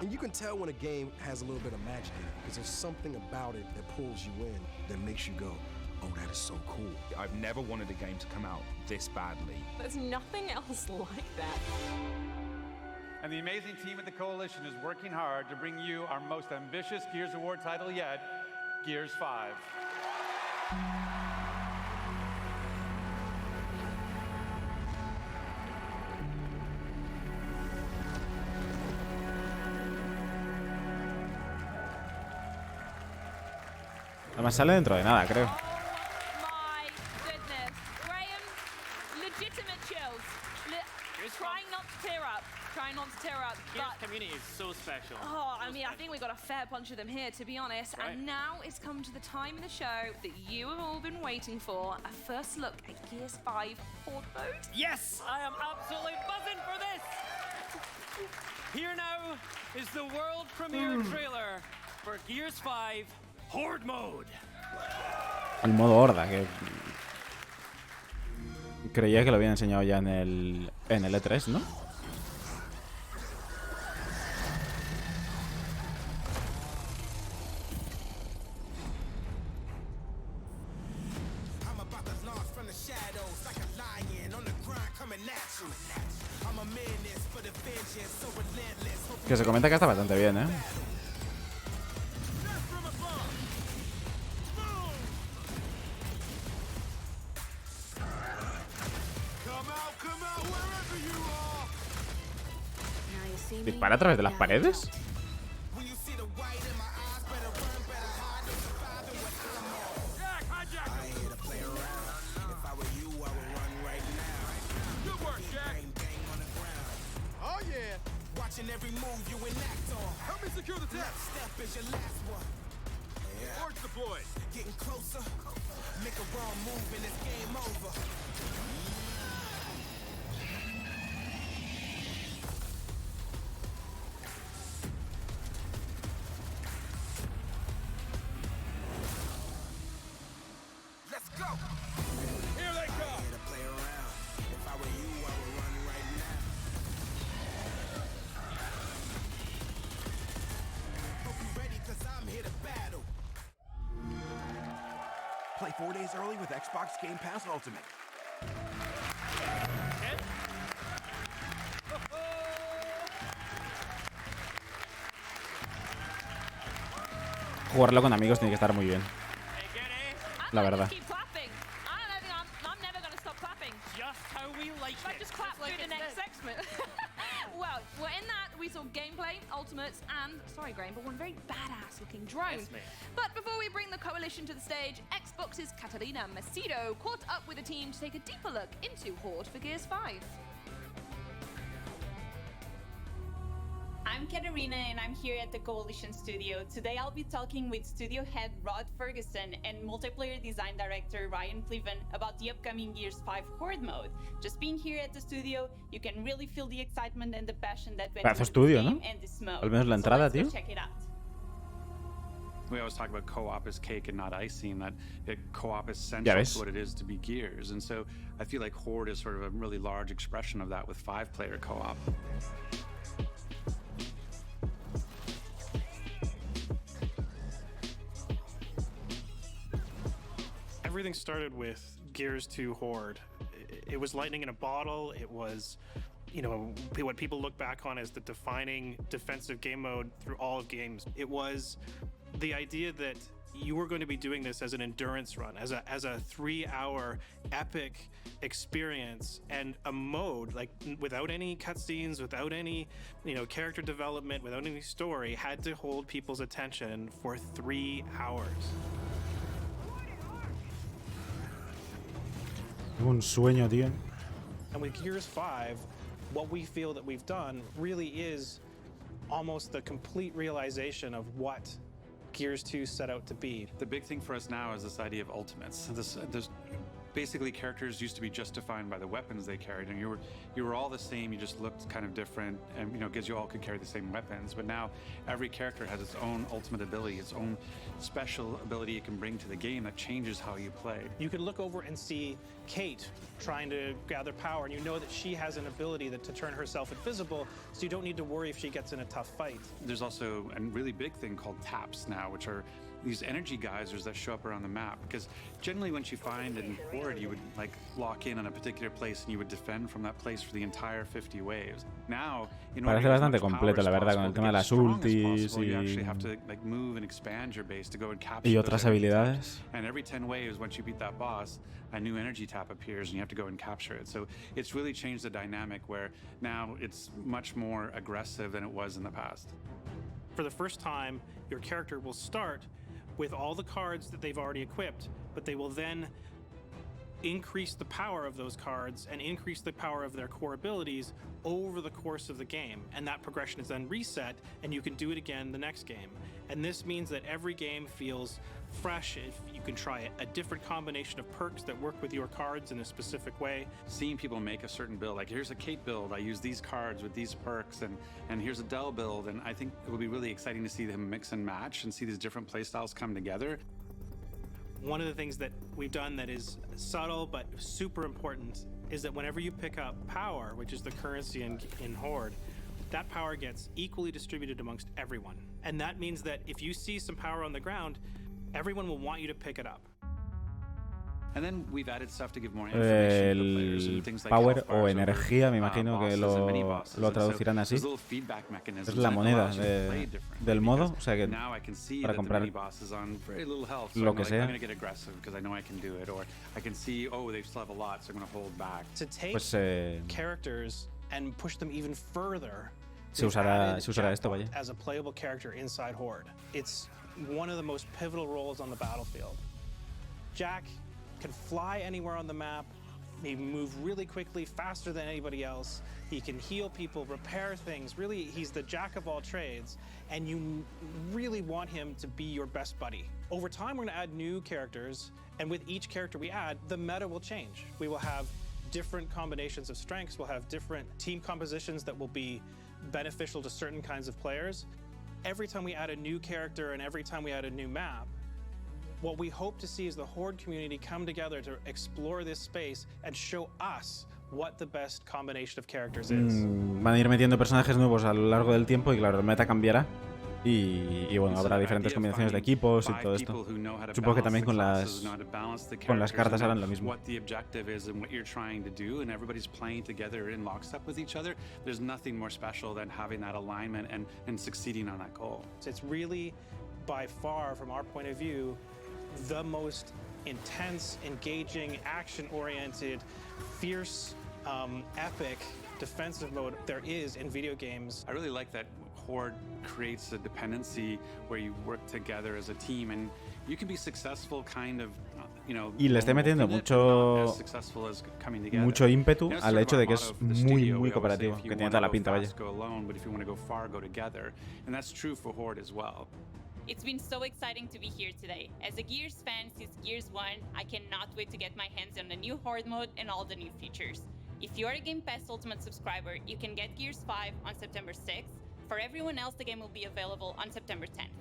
And you can tell when a game has a little bit of magic in it, because there's something about it that pulls you in, that makes you go, oh, that is so cool. I've never wanted a game to come out this badly. There's nothing else like that. And the amazing team at the Coalition is working hard to bring you our most ambitious Gears Award title yet, Gears 5. Además sale dentro de nada, creo. My goodness. Graham, legitimate chills. Trying not to tear up. Trying not to tear up. Gears But, community is so special. oh, I mean, I think we got a fair bunch of them here, to be honest. Right. And now it's come to the time in the show that you have all been waiting for. A first look at Gears 5 Horde mode. Yes, I am absolutely buzzing for this. Here now is the world premiere trailer for Gears 5 Horde mode. El modo horda, que... Creía que lo había enseñado ya en el E3, ¿no? Que se comenta que está bastante bien, ¿eh? ¿Dispara a través de las paredes? Oh yeah! Watching every move you enact on. Help me secure the test. Step is your last one. Yeah. Forge deployed. Getting closer. Make a wrong move and it's game over. Let's go. Here they come. Here to play around. If I were you, I would run right now. Hope you ready, cause I'm here to battle. Play 4 days early with Xbox Game Pass Ultimate. Jugarlo con amigos tiene que estar muy bien. La verdad. Keep clapping. I'm never going to stop clapping. Just how we like Should I it. just clap through the next segment? Well, well, in that we saw gameplay, ultimates, and, sorry Graham, but one very badass looking drone. Yes, mate. But before we bring the coalition to the stage, Xbox's Catalina Macedo caught up with the team to take a deeper look into Horde for Gears 5. I'm Katarina and I'm here at the Coalition Studio. Today I'll be talking with studio head Rod Ferguson and multiplayer design director Ryan Pleven about the upcoming Gears 5 Horde mode. Just being here at the studio, you can really feel the excitement and the passion that went Pedazo into estudio, this ¿no? game and this mode. Al menos la entrada, so let's tío. go check it out. We always talk about co-op as cake and not icing, that co-op is central ves. to what it is to be Gears. And so I feel like Horde is sort of a really large expression of that with 5-player co-op. Everything started with Gears 2 Horde. It was lightning in a bottle. It was, you know, what people look back on as the defining defensive game mode through all of games. It was the idea that you were going to be doing this as an endurance run, as a 3-hour epic experience, and a mode like without any cutscenes, without any, you know, character development, without any story, had to hold people's attention for 3 hours. Un sueño, tío. And with Gears 5, what we feel that we've done really is almost the complete realization of what Gears 2 set out to be. The big thing for us now is this idea of ultimates. There's basically characters used to be just defined by the weapons they carried, and you were all the same. You just looked kind of different, and because you all could carry the same weapons. But now every character has its own ultimate ability, its own special ability it can bring to the game that changes how you play. You can look over and see Kate trying to gather power, and you know that she has an ability to turn herself invisible, so you don't need to worry if she gets in a tough fight. There's also a really big thing called taps now, which are these energy geysers that show up around the map, because generally when you find in Horde you would like lock in on a particular place and you would defend from that place for the entire 50 waves. Now, parece bastante completo, la verdad, con el tema de las ultis y otras habilidades. And every 10 waves, once you beat that boss, a new energy tap appears and you have to go and capture it. So it's really changed the dynamic where now it's much more aggressive than it was in the past. For the first time, your character will start with all the cards that they've already equipped, but they will then increase the power of those cards and increase the power of their core abilities over the course of the game. And that progression is then reset, and you can do it again the next game. And this means that every game feels fresh. If you can try a different combination of perks that work with your cards in a specific way. Seeing people make a certain build, like here's a Kate build, I use these cards with these perks, and here's a Dell build, and I think it will be really exciting to see them mix and match and see these different playstyles come together. One of the things that we've done that is subtle but super important is that whenever you pick up power, which is the currency in Horde, that power gets equally distributed amongst everyone. And that means that if you see some power on the ground, everyone will want you to pick it up. And then we've added stuff to give more information to the players and things like power o energía, me imagino que lo traducirán así. Es la moneda del modo, o sea que para comprar lo que sea. Pues Characters and push them even further. Se usará esto, vaya. As a playable character inside Horde. It's one of the most pivotal roles on the battlefield. Jack can fly anywhere on the map. He moves really quickly, faster than anybody else. He can heal people, repair things. Really, he's the jack of all trades, and you really want him to be your best buddy. Over time, we're going to add new characters, and with each character we add, the meta will change. We will have different combinations of strengths. We'll have different team compositions that will be beneficial to certain kinds of players. Every time we add a new character and every time we add a new map, what we hope to see is the Horde community come together to explore this space and show us what the best combination of characters is. Van a ir metiendo personajes nuevos a lo largo del tiempo y claro, el meta cambiará. Y bueno, habrá diferentes combinaciones de equipos y todo esto. Supongo que también con las cartas harán lo mismo. It's really, by far, from our point of view, the most intense, engaging, action-oriented, fierce, epic defensive mode there is in video games. I really like that Horde creates a dependency where you work together as a team and you can be successful kind of, y le estoy metiendo mucho ímpetu al hecho de que es muy cooperativo, que tiene toda la pinta, vaya. It's been so exciting to be here today. As a Gears fan since Gears 1, I cannot wait to get my hands on the new Horde mode and all the new features. If you are a Game Pass Ultimate subscriber, you can get Gears 5 on September 6th. For everyone else, the game will be available on September 10th.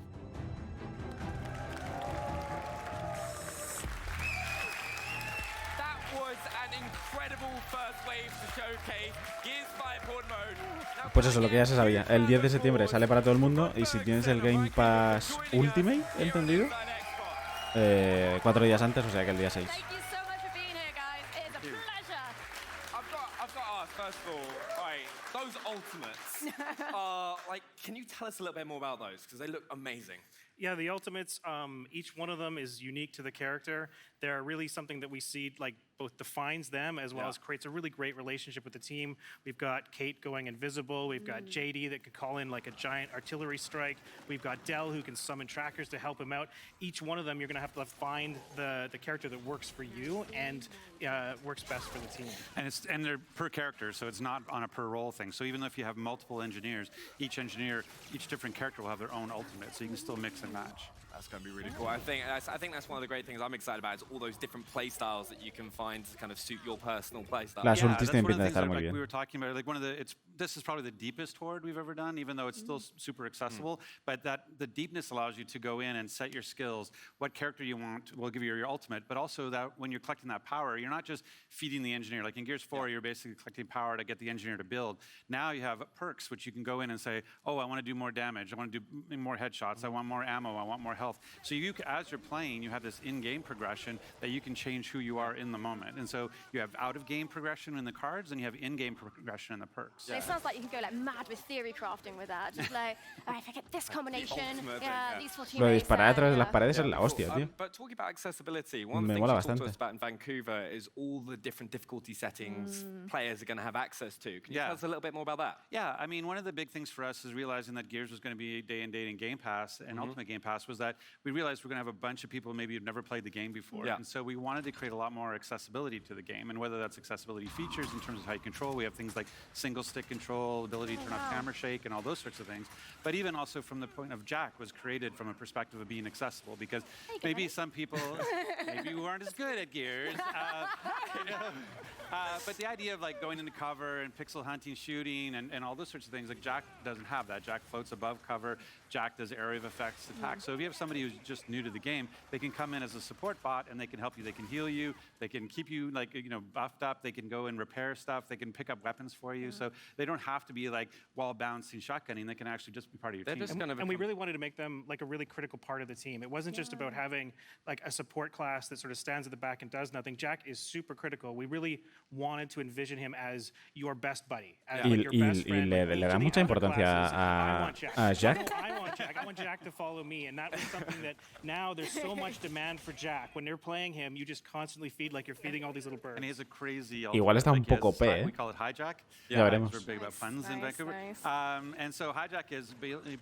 That was an incredible first wave to showcase Gears 5 Horde mode. Pues eso, lo que ya se sabía. El 10 de septiembre sale para todo el mundo y si tienes el Game Pass Ultimate, ¿entendido? 4 días antes, o sea que el día 6. First of all, right, those ultimates are like, can you tell us a little bit more about those? Because they look amazing. Yeah, the ultimates, each one of them is unique to the character. They're really something that we see like both defines them as well as creates a really great relationship with the team. We've got Kate going invisible. We've got JD that could call in like a giant artillery strike. We've got Dell who can summon trackers to help him out. Each one of them, you're going to have to find the character that works for you and works best for the team. And they're per character, so it's not on a per role thing. So even if you have multiple engineers, each different character will have their own ultimate, so you can still mix and match. That's going to be really cool. I think that's one of the great things I'm excited about is all those different play styles that you can find to kind of suit your personal play style. Las ultis that's tienen one of pinta de the things estar that, muy like bien. we were talking about. Like this is probably the deepest horde we've ever done, even though it's still super accessible. But the deepness allows you to go in and set your skills, what character you want will give you your ultimate, but also that when you're collecting that power, you're not just feeding the engineer. Like in Gears 4, you're basically collecting power to get the engineer to build. Now you have perks, which you can go in and say, oh, I want to do more damage. I want to do more headshots. I want more ammo. I want more health. So as you're playing, you have this in-game progression that you can change who you are in the moment. And so you have out-of-game progression in the cards, and you have in-game progression in the perks. It sounds like you can go like mad with theory crafting with that. Just like, all right, if I get this combination, these four Lo de teammates. disparar a través de las paredes es la hostia, tío. But talking about accessibility, one of the Me things mola you talked to bastante. us about in Vancouver is all the different difficulty settings players are going to have access to. Can you tell us a little bit more about that? Yeah, I mean, one of the big things for us is realizing that Gears was going to be day and date in Game Pass and Ultimate Game Pass was that we realized we're going to have a bunch of people maybe who've never played the game before. And so we wanted to create a lot more accessibility to the game, and whether that's accessibility features in terms of how you control, we have things like single stick control, ability to turn off camera shake, and all those sorts of things. But even also from the point of Jack was created from a perspective of being accessible, because maybe some people, maybe who aren't as good at Gears, but the idea of like going into cover and pixel hunting, shooting, and all those sorts of things, like Jack doesn't have that. Jack floats above cover. Jack does area of effects attack. So if you have somebody who's just new to the game, they can come in as a support bot and they can help you. They can heal you. They can keep you like buffed up. They can go and repair stuff. They can pick up weapons for you. So they don't have to be like wall bouncing, shotgunning. They can actually just be part of your team. And we really wanted to make them like a really critical part of the team. It wasn't just about having like a support class that sort of stands at the back and does nothing. Jack is super critical. We really wanted to envision him as your best buddy, as like your best friend. Le da mucha importancia a Jack. I want Jack to follow me, and that was something that now there's so much demand for Jack. When they're playing him, you just constantly feed like you're feeding all these little birds. And he has a crazy. Igual está un poco OP, We call it hijack. Ya veremos. We're big about puns in Vancouver. And so hijack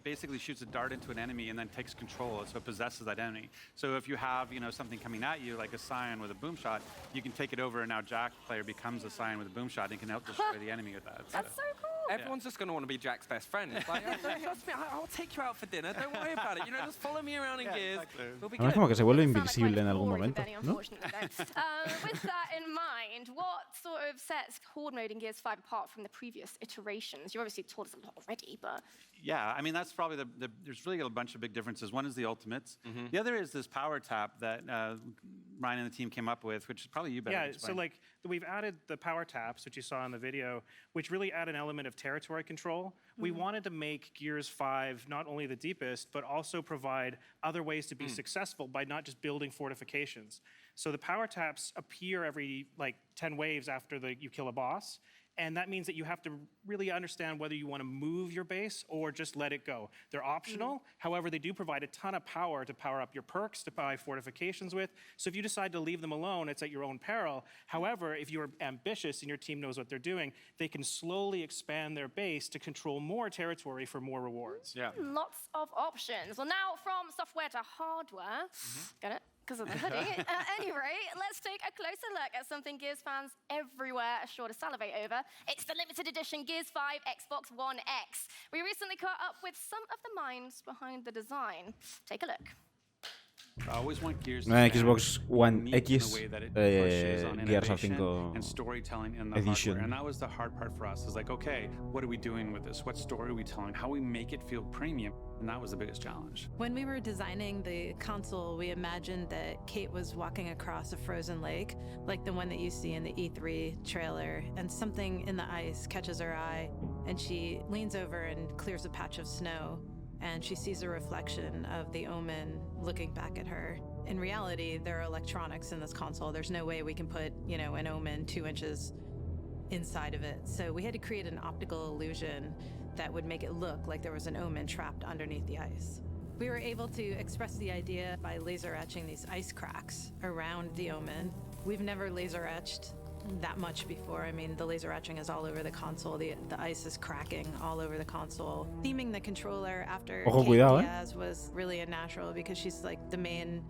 basically shoots a dart into an enemy and then takes control, so it possesses that enemy. So if you have something coming at you like a Scion with a boom shot, you can take it over, and now Jack player becomes a Scion with a boom shot and can help destroy the enemy with that. That's so cool. Everyone's just going to want to be Jack's best friend. It's like, trust me, I'll take you out for dinner. Don't worry about it. Just follow me around in Gears. We'll be Además como que se vuelve invisible en algún momento, ¿no? With that in mind, what sort of sets Horde mode in Gears 5 apart from the previous iterations? You obviously told us a lot already, but... Yeah, I mean, that's probably there's really a bunch of big differences. One is the ultimates. The other is this power tap that Ryan and the team came up with, which is probably you better explain. So like we've added the power taps, which you saw in the video, which really add an element of territory control. We wanted to make Gears 5 not only the deepest, but also provide other ways to be successful by not just building fortifications. So the power taps appear every like 10 waves after you kill a boss. And that means that you have to really understand whether you want to move your base or just let it go. They're optional. However, they do provide a ton of power to power up your perks, to buy fortifications with. So if you decide to leave them alone, it's at your own peril. However, if you're ambitious and your team knows what they're doing, they can slowly expand their base to control more territory for more rewards. Yeah. Lots of options. Well, now from software to hardware. Got it? Because of the hoodie. At any rate, let's take a closer look at something Gears fans everywhere are sure to salivate over. It's the limited edition Gears 5 Xbox One X. We recently caught up with some of the minds behind the design. Take a look. I always want Gears Xbox One X, Gears of 5 and storytelling in the edition. hardware. And that was the hard part for us. Is like, okay, what are we doing with this? What story are we telling? How we make it feel premium? And that was the biggest challenge. When we were designing the console, we imagined that Kate was walking across a frozen lake, like the one that you see in the E3 trailer, and something in the ice catches her eye, and she leans over and clears a patch of snow, and she sees a reflection of the Omen looking back at her. In reality, there are electronics in this console. There's no way we can put, an Omen 2 inches inside of it. So we had to create an optical illusion that would make it look like there was an Omen trapped underneath the ice. We were able to express the idea by laser etching these ice cracks around the Omen. We've never laser etched that much before. I mean, the laser etching is all over the console. The ice is cracking all over the console. Theming the controller after Ojo, Kate cuidado, Diaz was really a natural because she's like the main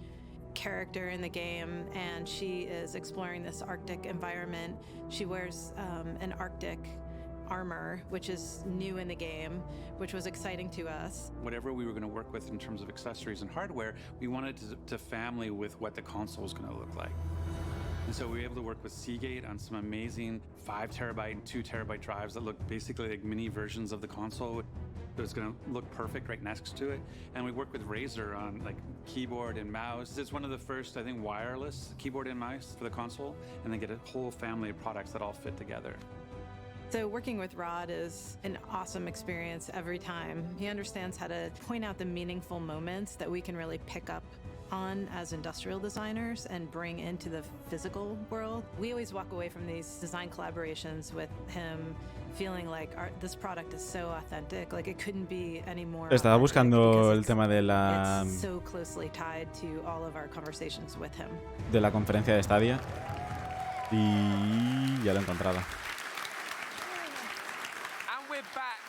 character in the game, and she is exploring this Arctic environment. She wears an Arctic armor, which is new in the game, which was exciting to us. Whatever we were going to work with in terms of accessories and hardware, we wanted to family with what the console was going to look like. And so we were able to work with Seagate on some amazing 5 terabyte and 2 terabyte drives that look basically like mini versions of the console. It was going to look perfect right next to it. And we worked with Razer on like keyboard and mouse. It's one of the first, I think, wireless keyboard and mouse for the console. And they get a whole family of products that all fit together. So working with Rod is an awesome experience every time. He understands how to point out the meaningful moments that we can really pick up on as industrial designers and bring into the physical world. We always walk away from these design collaborations with him feeling like this product is so authentic, like it couldn't be any more. Estaba buscando el tema de It's so closely tied to all of our conversations with him. De la conferencia de Stadia y ya lo he encontrado.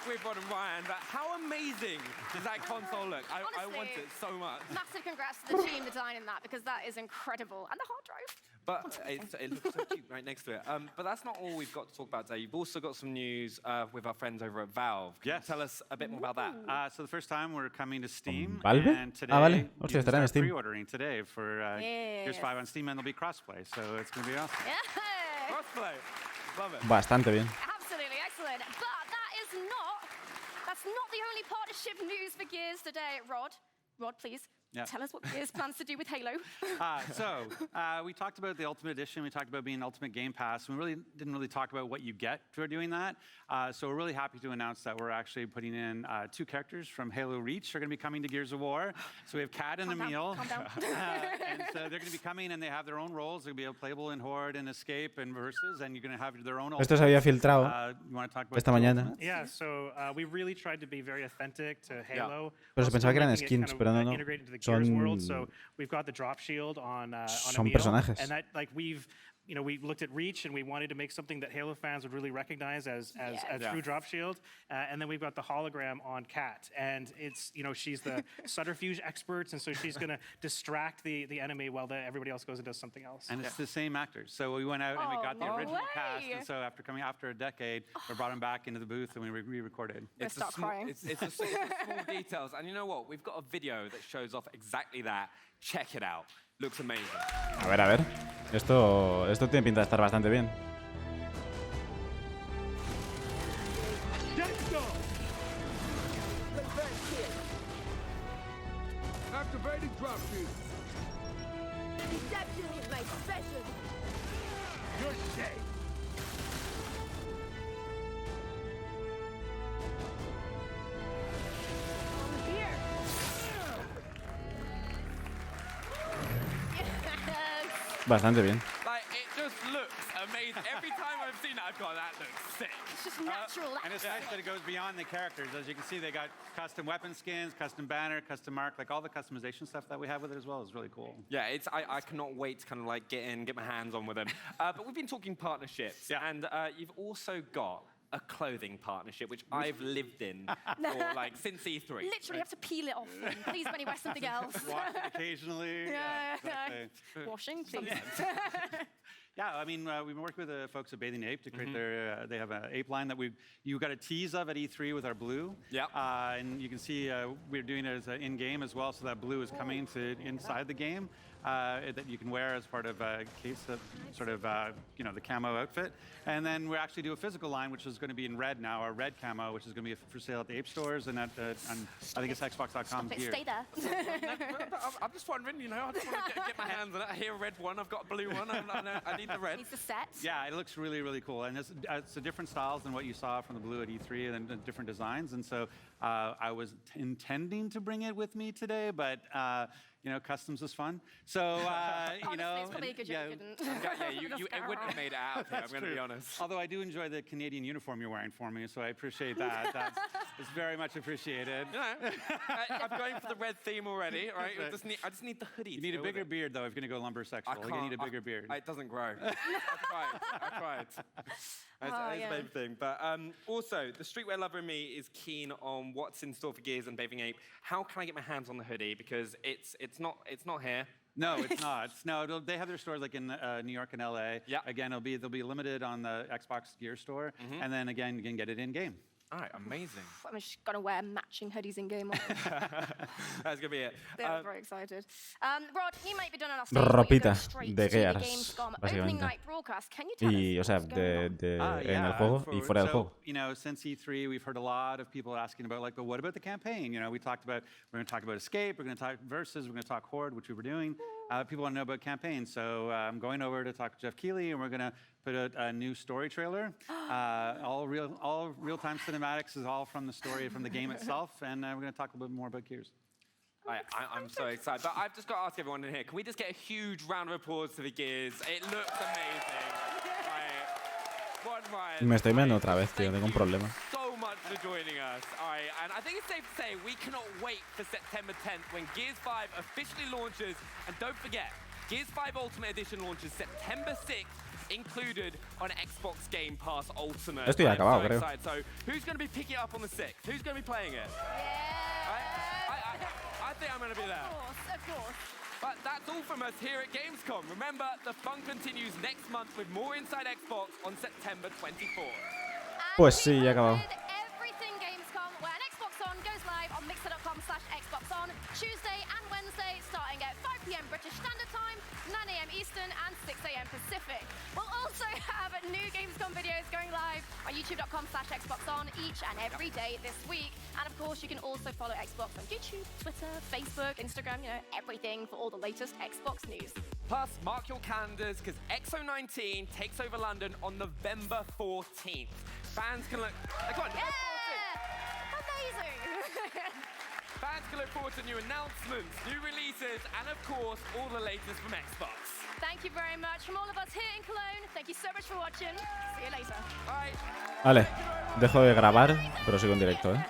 With Rod and Ryan, but how amazing does that console look? I want it so much. Massive congrats to the team designing that, because that is incredible. And the hard drive. But it looks so cute right next to it. But that's not all we've got to talk about today. You've also got some news with our friends over at Valve. Can you tell us a bit more about that? So the first time we're coming to Steam. Valve? And today, Vale. Hostia, estará en Steam. Pre-ordering today for Gears 5 on Steam, and there'll be crossplay. So it's going to be awesome. Yeah. Crossplay. Love it. Bastante bien. Absolutely excellent. But that's not the only partnership news for Gears today. Rod, please. Yeah. Tell us what Gears plans to do with Halo. We talked about the Ultimate Edition. We talked about being Ultimate Game Pass. We really didn't talk about what you get for doing that. So we're really happy to announce that we're actually putting in 2 characters from Halo Reach are going to be coming to Gears of War. So we have Kat and Emil. And so they're going to be coming, and they have their own roles. They'll be playable in Horde and Escape and Versus, and you're going to have their own. Esto se había filtrado you want to talk about esta mañana. Yeah, so we really tried to be very authentic to Halo. Pero se pensaba que eran skins, pero no. World. So we've got the drop shield on Son Emil, personajes. and that we looked at Reach and we wanted to make something that Halo fans would really recognize as a true drop shield. And then we've got the hologram on Kat, and it's she's the subterfuge expert, and so she's going to distract the enemy while everybody else goes and does something else. And it's the same actors. So we went out and we got the original cast, and so after a decade, we brought them back into the booth and we re-recorded. It's the small details, and you know what? We've got a video that shows off exactly that. Check it out. Looks amazing. A ver. Esto tiene pinta de estar bastante bien. Activating drop shield. Deception is my special. You're safe. Bastante bien. Like, it just looks amazing. Every time I've seen it, I've gone, that looks sick. It's just natural. And it's nice that it goes beyond the characters. As you can see, they got custom weapon skins, custom banner, custom mark, like all the customization stuff that we have with it as well is really cool. Yeah, I cannot wait to kind of like get my hands on with them. But we've been talking partnerships, and you've also got a clothing partnership, which I've lived in for like since E3. Literally, you have to peel it off. Please, when you wear something else. Wash it occasionally. Yeah. Exactly. Washing, please. Yeah, I mean, we've been working with the folks at Bathing Ape to create their. They have an ape line that you got a tease of at E3 with our blue. Yeah. And you can see we're doing it as in game as well, so that blue is coming to inside the game. That you can wear as part of a case of sort of the camo outfit, and then we actually do a physical line which is going to be in red now, our red camo, which is going to be for sale at the Ape stores and at I think it's Xbox.com here. Stay there. I'm just wondering, I just want to get my hands on it. I hear a red one, I've got a blue one, I need the red. Needs the set. Yeah, it looks really, really cool, and it's a different styles than what you saw from the blue at E3 and different designs, and so I was intending to bring it with me today, but customs was fun. So It's probably a good joke you didn't. It wouldn't have made it out here, I'm going to be honest. Although I do enjoy the Canadian uniform you're wearing for me, so I appreciate that. It's very much appreciated. I'm going for the red theme already, right? I just need the hoodie. You need a bigger beard, though, if you're going to go lumbersexual. You need a bigger beard. It doesn't grow. I tried. That's the main thing. But also, the streetwear lover in me is keen on what's in store for Gears and Bathing Ape. How can I get my hands on the hoodie? Because it's not here. No, it's not. No, they have their stores like in New York and LA. Yeah. Again, they'll be limited on the Xbox Gear store, and then again you can get it in game. All right, amazing. I'm just going to wear matching hoodies in game. That's going to be it. Yeah, I'm very excited. Rod, you might be done enough. Ropita de Gears, básicamente. Y, o sea, en el juego y fuera del juego. Since E3, we've heard a lot of people asking about, like, but what about the campaign? We're going to talk about Escape, we're going to talk Versus, we're going to talk Horde, which we were doing. People want to know about campaigns, so I'm going over to talk to Jeff Keighley, and we're going to put out a new story trailer. All real-time cinematics is all from the story, from the game itself, and we're going to talk a little bit more about Gears. I'm so excited. But I've just got to ask everyone in here, can we just get a huge round of applause to the Gears? It looks amazing. Me estoy viendo otra vez, tío, tengo un problema. So much for joining us. All right, and I think it's safe to say we cannot wait for September 10th when Gears 5 officially launches. And don't forget, Gears 5 Ultimate Edition launches September 6th, included on Xbox Game Pass Ultimate. Estoy acabado, creo. So who's going to be picking it up on the 6th? Who's going to be playing it? I think I'm going to be there. Of course. But that's all from us here at Gamescom. Remember, the fun continues next month with more Inside Xbox on September 24th. Pues sí, ya acabado. Everything Gamescom, where an Xbox On goes live on mixer.com/XboxOn Tuesday and Wednesday, starting at 5 p.m. British Standard Time, 9 a.m. Eastern, and 6 a.m. Pacific. We'll also have new Gamescom videos going live on youtube.com/XboxOn each and every day this week. And of course, you can also follow Xbox on YouTube, Twitter, Facebook, Instagram, everything for all the latest Xbox news. Plus, mark your calendars, because XO19 takes over London on November 14th. Fans can look... Amazing! Fans can look forward to new announcements, new releases, and of course, all the latest from Xbox. Thank you very much from all of us here in Cologne. Thank you so much for watching. See you later. Bye. Vale, dejo de grabar, pero sigo en directo, ¿eh?